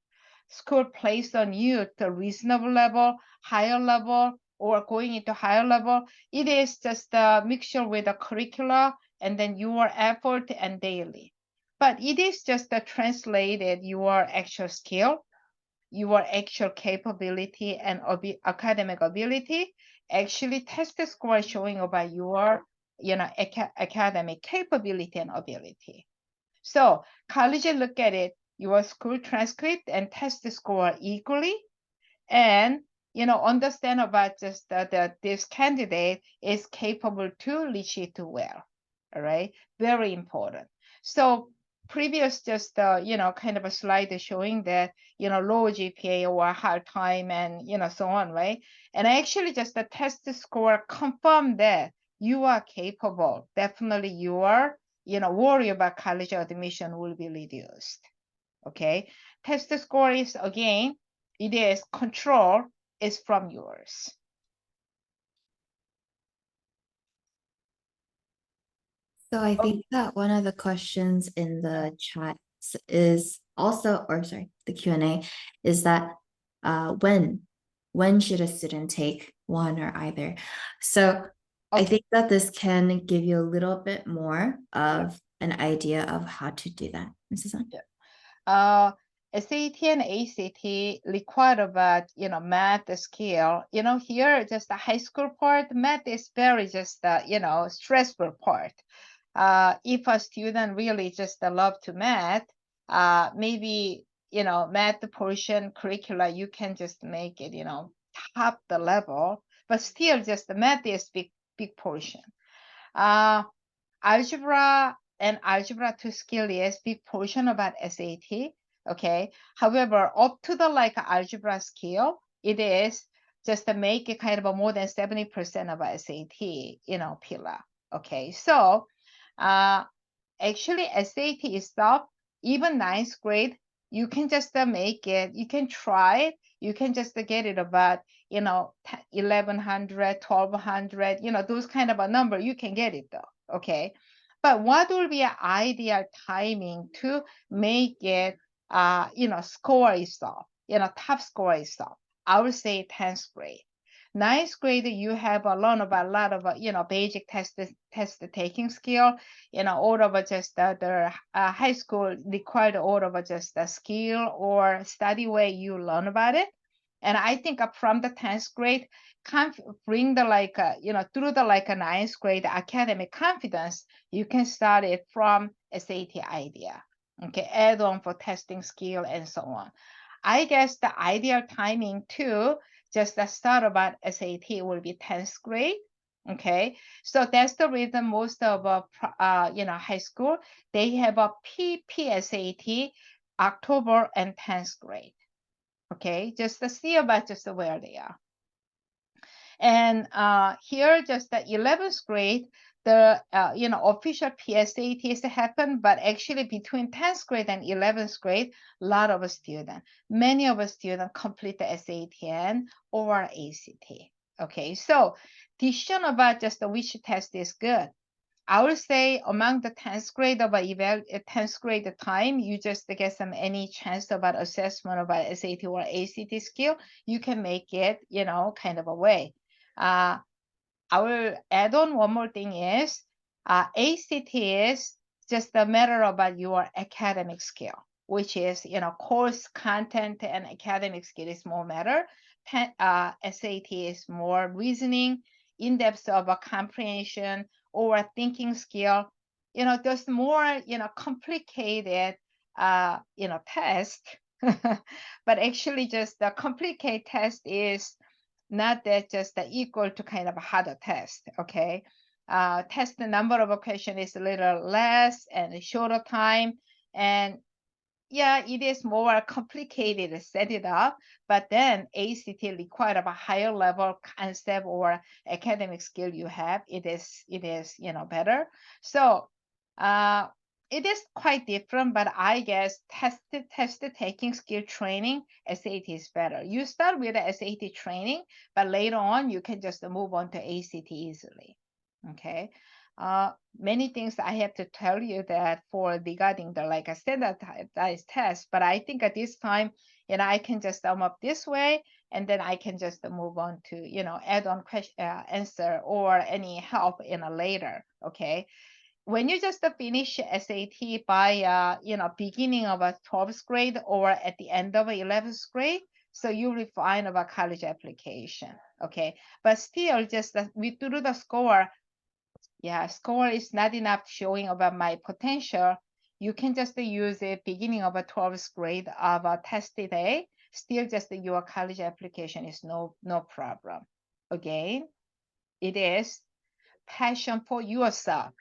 school placed on you to reasonable level, higher level, or going into higher level. It is just a mixture with the curricula and then your effort and daily. But it is just translated your actual skill, your actual capability and academic ability. Actually, test score showing about your academic capability and ability. So college look at it, your school transcript and test score equally, and understand about just that this candidate is capable to reach it well. All right, very important. So previous just kind of a slide showing that low GPA or hard time and so on, right? And actually just the test score confirm that you are capable. Definitely you are worry about college admission will be reduced. Okay, test score is again, it is control is from yours. So I think that one of the questions in the chat is also, or sorry, the Q&A is that when should a student take one or either? So I think that this can give you a little bit more of an idea of how to do that, Mrs. An. SAT and ACT require about math skill. Here just the high school part, math is very just stressful part. If a student really just love to math, maybe math portion curricula you can just make it top the level, but still just the math is big portion. Algebra and algebra 2 skill is big portion about SAT. Okay. However, up to the algebra skill, it is just to make it kind of a more than 70% of SAT, pillar. Okay. So actually SAT itself, even ninth grade, you can just make it, you can try it, you can just get it about 1100, 1200, those kind of a number, you can get it though. Okay, but what will be an ideal timing to make it score itself, top score itself? I would say 10th grade. Ninth grade, you have a lot of basic test taking skill, all of just the high school required all of just the skill or study way you learn about it. And I think from the 10th grade, bring the through the a 9th grade academic confidence, you can start it from SAT idea. Okay, add on for testing skill and so on. I guess the ideal timing too, just the start about SAT will be 10th grade. Okay, so that's the reason most of high school, they have a PPSAT October and 10th grade. Okay, just to see about just where they are. And here, just the 11th grade, the official PSATs happen, but actually between 10th grade and 11th grade, a lot of students, many of students complete the SAT or ACT. Okay, so decision about just which test is good. I would say among the 10th grade of 10th grade time, you just get any chance about assessment about SAT or ACT skill, you can make it, kind of a way. I will add on one more thing is ACT is just a matter about your academic skill, which is, course content and academic skill is more matter. SAT is more reasoning, in-depth of a comprehension or a thinking skill. There's more, complicated, test, but actually just the complicated test is not that just equal to kind of a harder test, okay? Test the number of question is a little less and a shorter time. And yeah, it is more complicated to set it up, but then ACT require a higher level concept or academic skill you have. It is, better. So it is quite different, but I guess test taking skill training, SAT is better. You start with the SAT training, but later on you can just move on to ACT easily. Okay. Many things I have to tell you that for regarding the standardized test, but I think at this time, I can just sum up this way, and then I can just move on to add on question answer or any help in a later. Okay, when you just finish SAT by beginning of a 12th grade or at the end of 11th grade, so you refine about college application. Okay, but still just we through the score. Yeah, score is not enough showing about my potential. You can just use it beginning of a 12th grade of a test day. Still just your college application is no problem. Again, it is passion for yourself,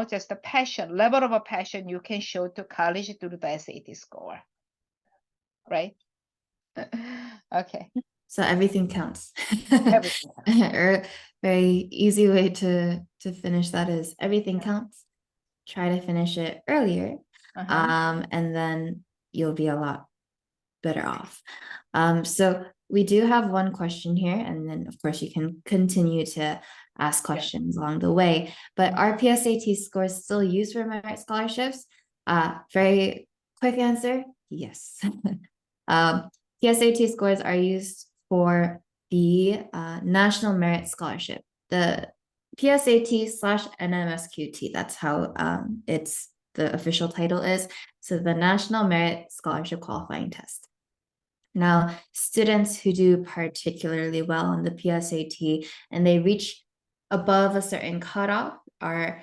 just a passion, level of a passion you can show to college through the SAT score, right? Okay. So everything counts. Everything. Or very easy way to finish that is everything counts. Try to finish it earlier, and then you'll be a lot better off. So we do have one question here, and then of course you can continue to ask questions along the way. But are PSAT scores still used for merit scholarships? Very quick answer, yes. PSAT scores are used for the National Merit Scholarship, the PSAT/NMSQT. That's how it's the official title is. So the National Merit Scholarship Qualifying Test. Now, students who do particularly well on the PSAT and they reach above a certain cutoff are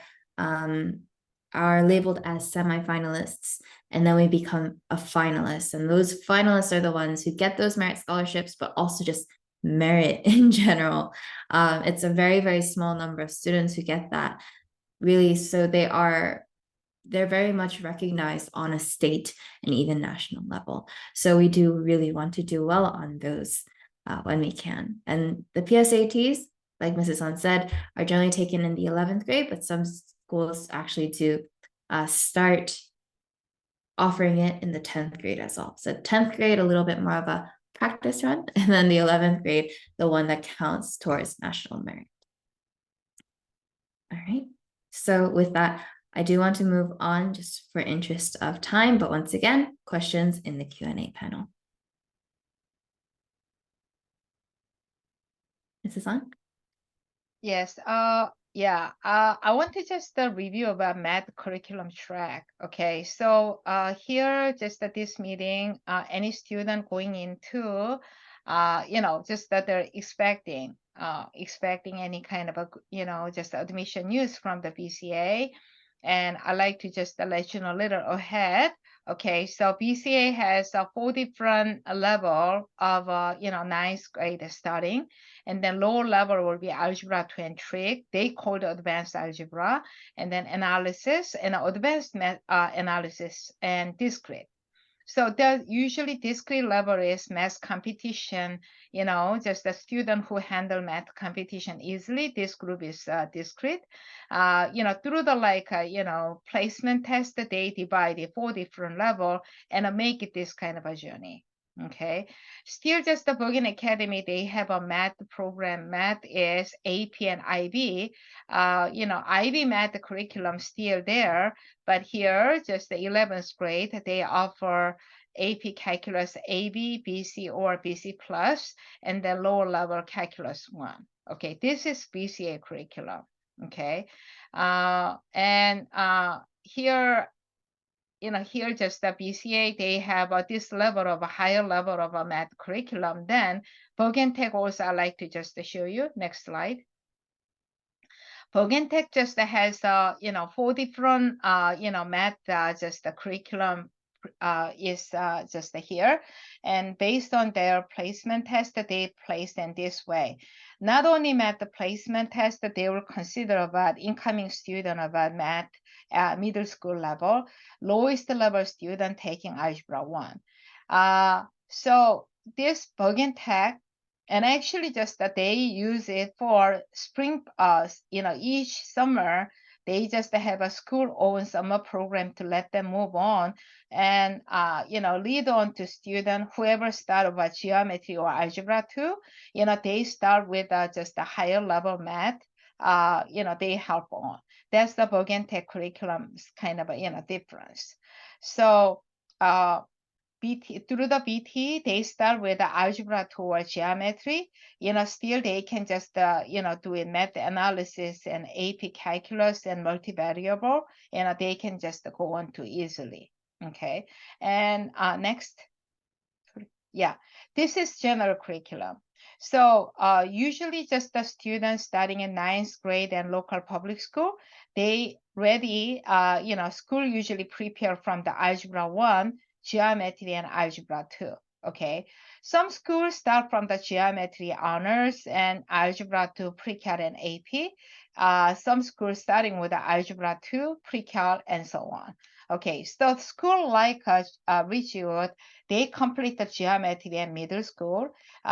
labeled as semifinalists, and then we become a finalist. And those finalists are the ones who get those merit scholarships, but also just merit in general. It's a very, very small number of students who get that, really. So they're very much recognized on a state and even national level. So we do really want to do well on those when we can. And the PSATs, like Mrs. Han said, are generally taken in the 11th grade, but some schools actually do start offering it in the 10th grade as well. So 10th grade, a little bit more of a practice run, and then the 11th grade, the one that counts towards national merit. All right. So with that, I do want to move on just for interest of time, but once again, questions in the Q&A panel. Mrs. Han? Yes. Yeah. I want to just review about math curriculum track. Okay. So here, just at this meeting, any student going into just that they're expecting any kind of just admission news from the BCA. And I like to just let you know a little ahead. Okay, so BCA has 4 different level of ninth grade starting, and then lower level will be algebra 2 and trig. They call it advanced algebra, and then analysis and advanced math analysis and discrete. So the usually discrete level is math competition, just a student who handle math competition easily. This group is discrete. Through the placement test, they divide it 4 different level and make it this kind of a journey. Okay, still just the Bergen Academy, they have a math program. Math is AP and IB. IB math curriculum still there, but here just the 11th grade, they offer AP Calculus AB, BC, or BC Plus, and then lower level Calculus 1. Okay, this is BCA curriculum. Okay, and here, here just the BCA, they have this level of a higher level of a math curriculum. Then Bergen Tech also, I like to just show you. Next slide. Bergen Tech just has 4 different math just the curriculum is just here, and based on their placement test, they placed in this way. Not only math placement test, they will consider about incoming student about math at middle school level, lowest level student taking algebra 1. So this Bergen Tech, and actually just that they use it for spring, each summer, they just have a school own summer program to let them move on and, lead on to student, whoever start with geometry or algebra 2, they start with just a higher level math, they help on. That's the Bergen Tech curriculum's kind of a, difference. So, through the BT, they start with the algebra 2 or geometry. Still they can just, do a math analysis and AP calculus and multivariable. They can just go on to easily. Okay. And next. Yeah, this is general curriculum. So usually just the students starting in 9th grade and local public school, they ready, school usually prepare from the algebra 1, geometry, and algebra 2. Okay, some schools start from the geometry honors and algebra 2 pre-cal and AP. Some schools starting with the algebra 2, pre-cal, and so on. Okay, so school like Ridgewood, they complete the geometry and middle school,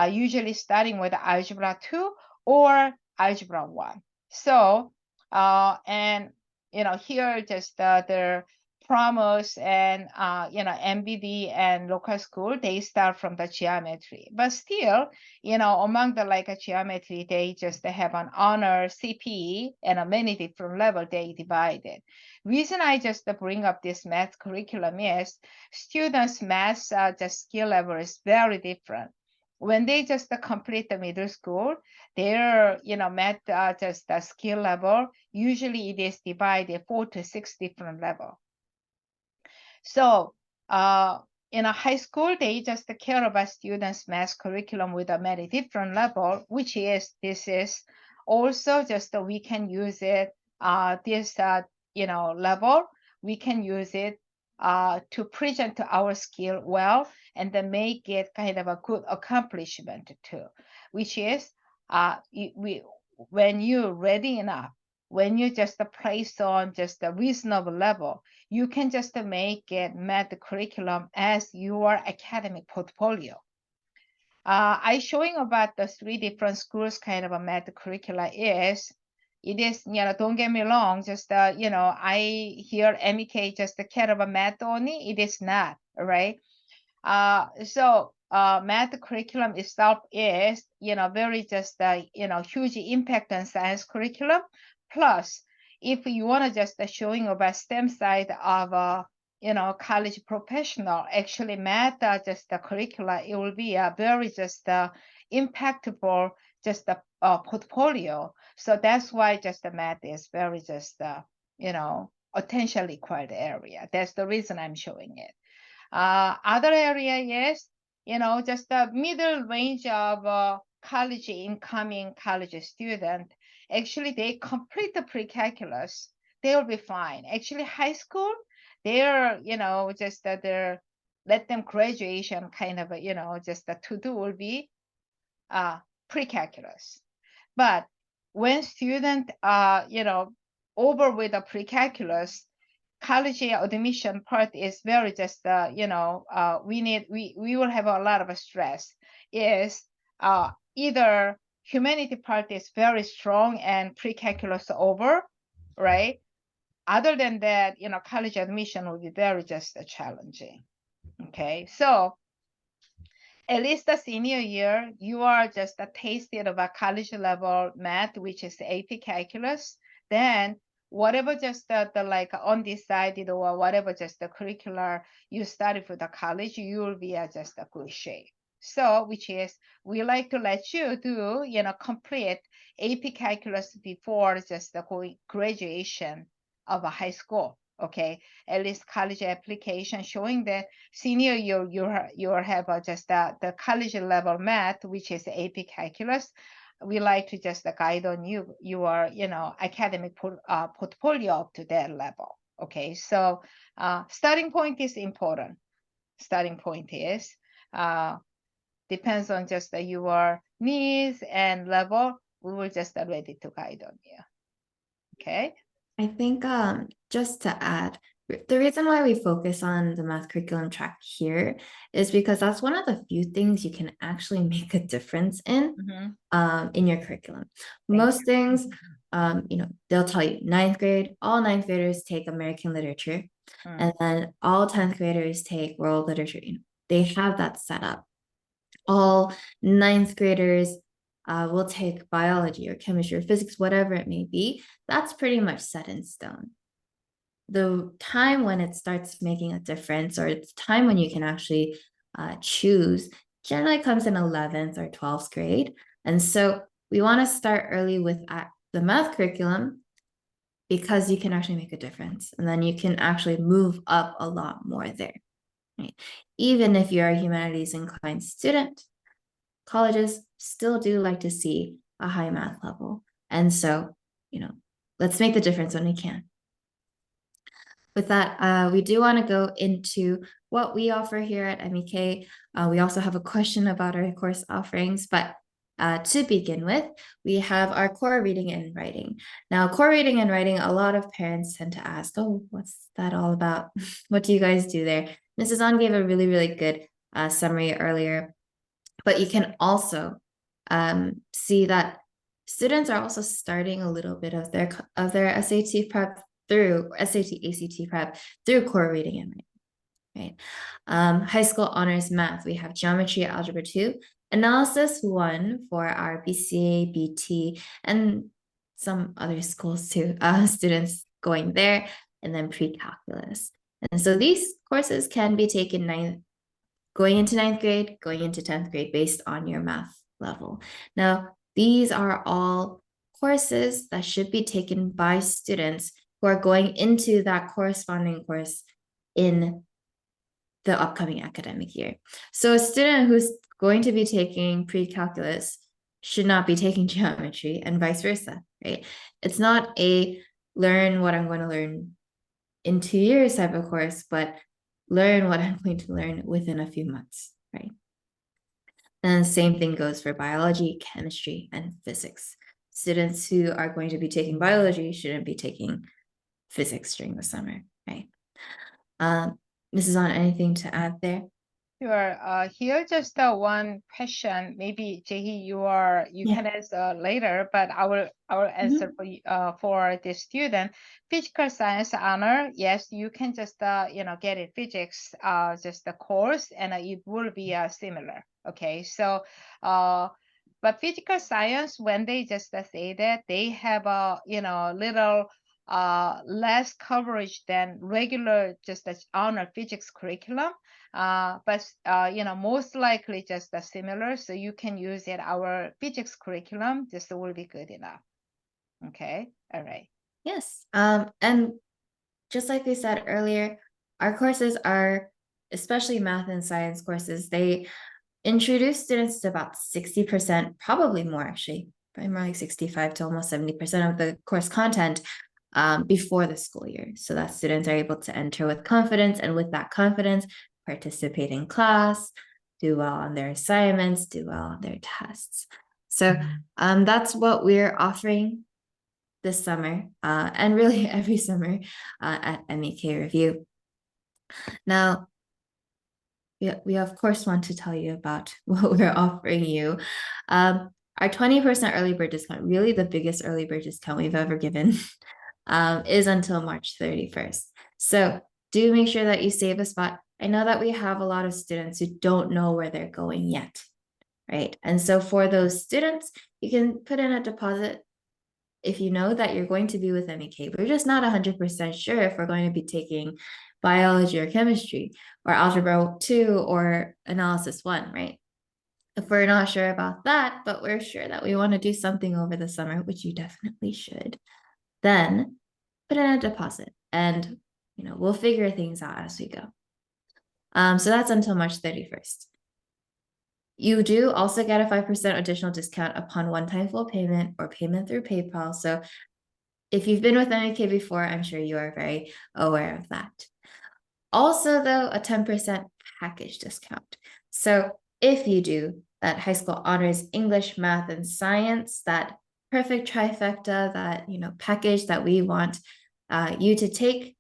usually starting with algebra 2 or algebra 1. So, and here just the Promos and MBD and local school, they start from the geometry, but still, among the geometry, they just have an honor CPE and a many different level they divided. Reason I just bring up this math curriculum is students' math the skill level is very different. When they just complete the middle school, their math just the skill level, usually it is divided 4 to 6 different level. So in a high school, they just care about students' math curriculum with a many different level, which is, this is also just we can use it, this level, we can use it to present our skill well, and then make it kind of a good accomplishment too, which is when you're ready enough, when you just place on just a reasonable level, you can just make it math curriculum as your academic portfolio. I showing about the 3 different schools kind of a math curricula is, it is, don't get me wrong, just, I hear MEK just care about math only, it is not, right? So math curriculum itself is, very just, huge impact on science curriculum. Plus, if you want to just showing about STEM side of college professional, actually math just the curricula, it will be a very just impactful just a portfolio. So that's why just the math is very just attention required area. That's the reason I'm showing it. Other area is just the middle range of college incoming college student, actually they complete the pre-calculus, they'll be fine. Actually, high school, they're, just they're let them graduation kind of, just the to do will be pre-calculus. But when student over with the pre-calculus, college admission part is very just we will have a lot of stress. Is either humanity part is very strong and pre-calculus over, right? Other than that, college admission will be very just challenging. Okay, so at least the senior year, you are just a tasted of a college level math, which is AP calculus. Then whatever just the like undecided or whatever just the curricular you study for the college, you will be just a good shape. So, which is we like to let you do, complete AP calculus before just the graduation of a high school. Okay, at least college application showing that senior year you have just the college level math, which is AP calculus. We like to just guide on your academic portfolio up to that level. Okay, so starting point is important. Starting point is depends on just your needs and level. We will just ready to guide on you. Okay. I think just to add, the reason why we focus on the math curriculum track here is because that's one of the few things you can actually make a difference in your curriculum. Most things, they'll tell you ninth grade, all ninth graders take American literature, and then all 10th graders take world literature. They have that set up. All ninth graders will take biology or chemistry or physics, whatever it may be. That's pretty much set in stone. The time when it starts making a difference, or it's time when you can actually choose, generally comes in 11th or 12th grade. And so we want to start early with the math curriculum because you can actually make a difference. And then you can actually move up a lot more there. Right? Even if you're a humanities inclined student, colleges still do like to see a high math level. And so, let's make the difference when we can. With that, we do want to go into what we offer here at MEK. We also have a question about our course offerings, but to begin with, we have our core reading and writing. Now, core reading and writing, a lot of parents tend to ask, oh, what's that all about? What do you guys do there? Mrs. On gave a really, really good summary earlier, but you can also see that students are also starting a little bit of their SAT prep through SAT, ACT prep through core reading and writing, right? High school honors math, we have geometry, algebra 2, analysis 1 for our BCA, BT, and some other schools too, students going there, and then pre-calculus. And so these courses can be taken going into ninth grade, going into 10th grade based on your math level. Now, these are all courses that should be taken by students who are going into that corresponding course in the upcoming academic year. So a student who's going to be taking pre-calculus should not be taking geometry and vice versa, right? It's not a learn what I'm going to learn in 2 years type of course, but learn what I'm going to learn within a few months, right? And the same thing goes for biology, chemistry, and physics. Students who are going to be taking biology shouldn't be taking physics during the summer, right? Mrs. On, anything to add there? Sure. Here just one question. Maybe Jahi, you Yeah. can answer later, but I will answer for the student. Physical science honor, yes, you can just get it physics just the course, and it will be similar. Okay, so but physical science, when they just say that, they have a little less coverage than regular just honor physics curriculum, but most likely just similar, so you can use it. Our physics curriculum just will be good enough. Okay, all right. Yes. And just like we said earlier, our courses are especially math and science courses, they introduce students to about 60%, probably more actually, probably more like 65 to almost 70% of the course content before the school year, so that students are able to enter with confidence, and with that confidence, participate in class, do well on their assignments, do well on their tests. So that's what we're offering this summer, and really every summer at MEK Review. Now, we of course want to tell you about what we're offering you. Our 20% early bird discount, really the biggest early bird discount we've ever given, is until March 31st. So do make sure that you save a spot. I know that we have a lot of students who don't know where they're going yet, right? And so for those students, you can put in a deposit if you know that you're going to be with MEK. We're just not 100% sure if we're going to be taking biology or chemistry or algebra 2 or analysis 1, right? If we're not sure about that, but we're sure that we want to do something over the summer, which you definitely should, then put in a deposit and we'll figure things out as we go. So that's until March 31st. You do also get a 5% additional discount upon one-time full payment or payment through PayPal. So if you've been with MEK before, I'm sure you are very aware of that. Also, though, a 10% package discount. So if you do that high school honors English, math, and science, that perfect trifecta, that package that we want you to take,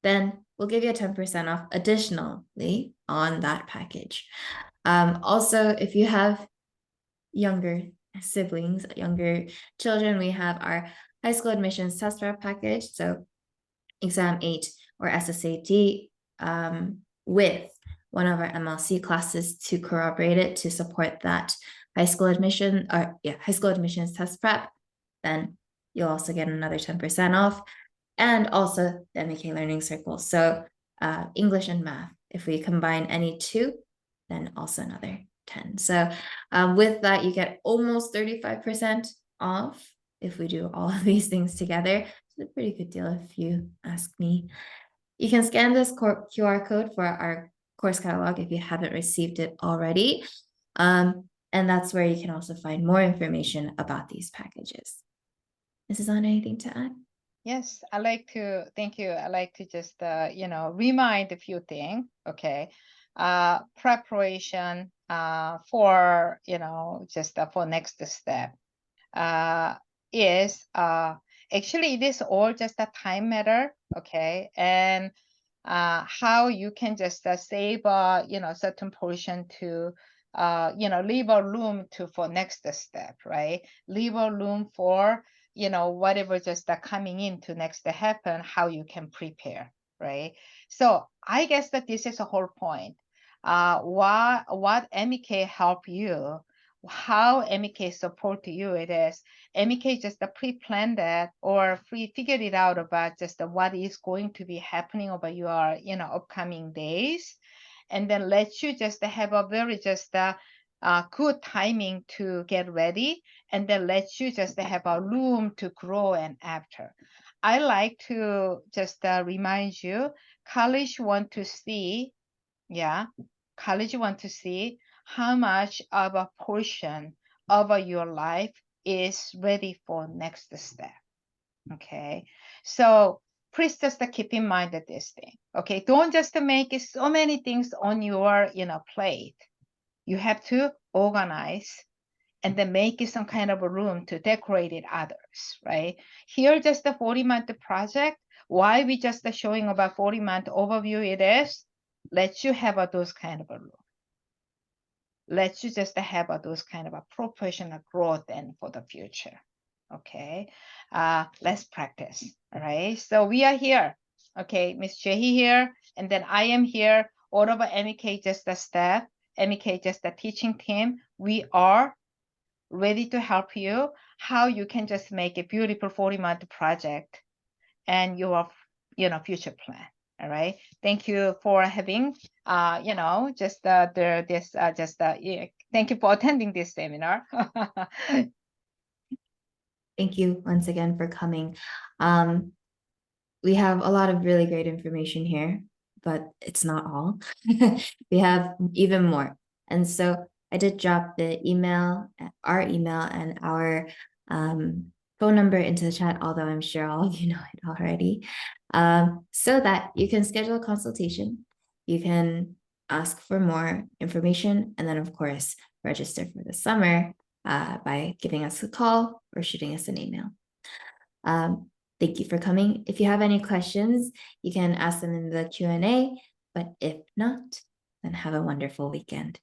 then we'll give you a 10% off additionally on that package. Also, if you have younger siblings, younger children, we have our high school admissions test prep package. So exam 8 or SSAT with one of our MLC classes to corroborate it, to support that high school admissions test prep. Then you'll also get another 10% off, and also the MEK Learning Circle. So English and math, if we combine any two, then also another 10. So with that, you get almost 35% off if we do all of these things together. It's a pretty good deal if you ask me. You can scan this QR code for our course catalog if you haven't received it already. And that's where you can also find more information about these packages. Mrs. On, anything to add? Yes, thank you. I like to just, remind a few things, okay? Preparation for, just for next step is actually it is all just a time matter, okay? And how you can just save, certain portion to, leave a room for next step, right? Leave a room for, whatever just coming in to next to happen, how you can prepare, right? So I guess that this is the whole point. What MEK help you, how MEK support you, it is MEK just pre-plan that or figured it out about just what is going to be happening over your upcoming days, and then let you just have a very just good timing to get ready, and then let you just have a room to grow. And after, I like to just remind you, college want to see, college want to see how much of a portion of your life is ready for next step. Okay, so please just keep in mind that this thing. Okay, don't just make so many things on your plate. You have to organize and then make it some kind of a room to decorate it others, right? Here, just the 40-month project. Why we just showing about 40-month overview? It is let you have those kind of a room. Let you just have those kind of a professional growth and for the future. Okay, let's practice. All right, so we are here. Okay, Miss Jehi here, and then I am here. All of MEK just the staff, MEK just the teaching team. We are ready to help you. How you can just make a beautiful 40-month project and your future plan. All right, thank you for having just thank you for attending this seminar. Thank you once again for coming. We have a lot of really great information here, but it's not all. We have even more. And so I did drop our email and our phone number into the chat, although I'm sure all of you know it already, so that you can schedule a consultation. You can ask for more information, and then, of course, register for the summer by giving us a call or shooting us an email. Thank you for coming. If you have any questions, you can ask them in the Q&A, but if not, then have a wonderful weekend.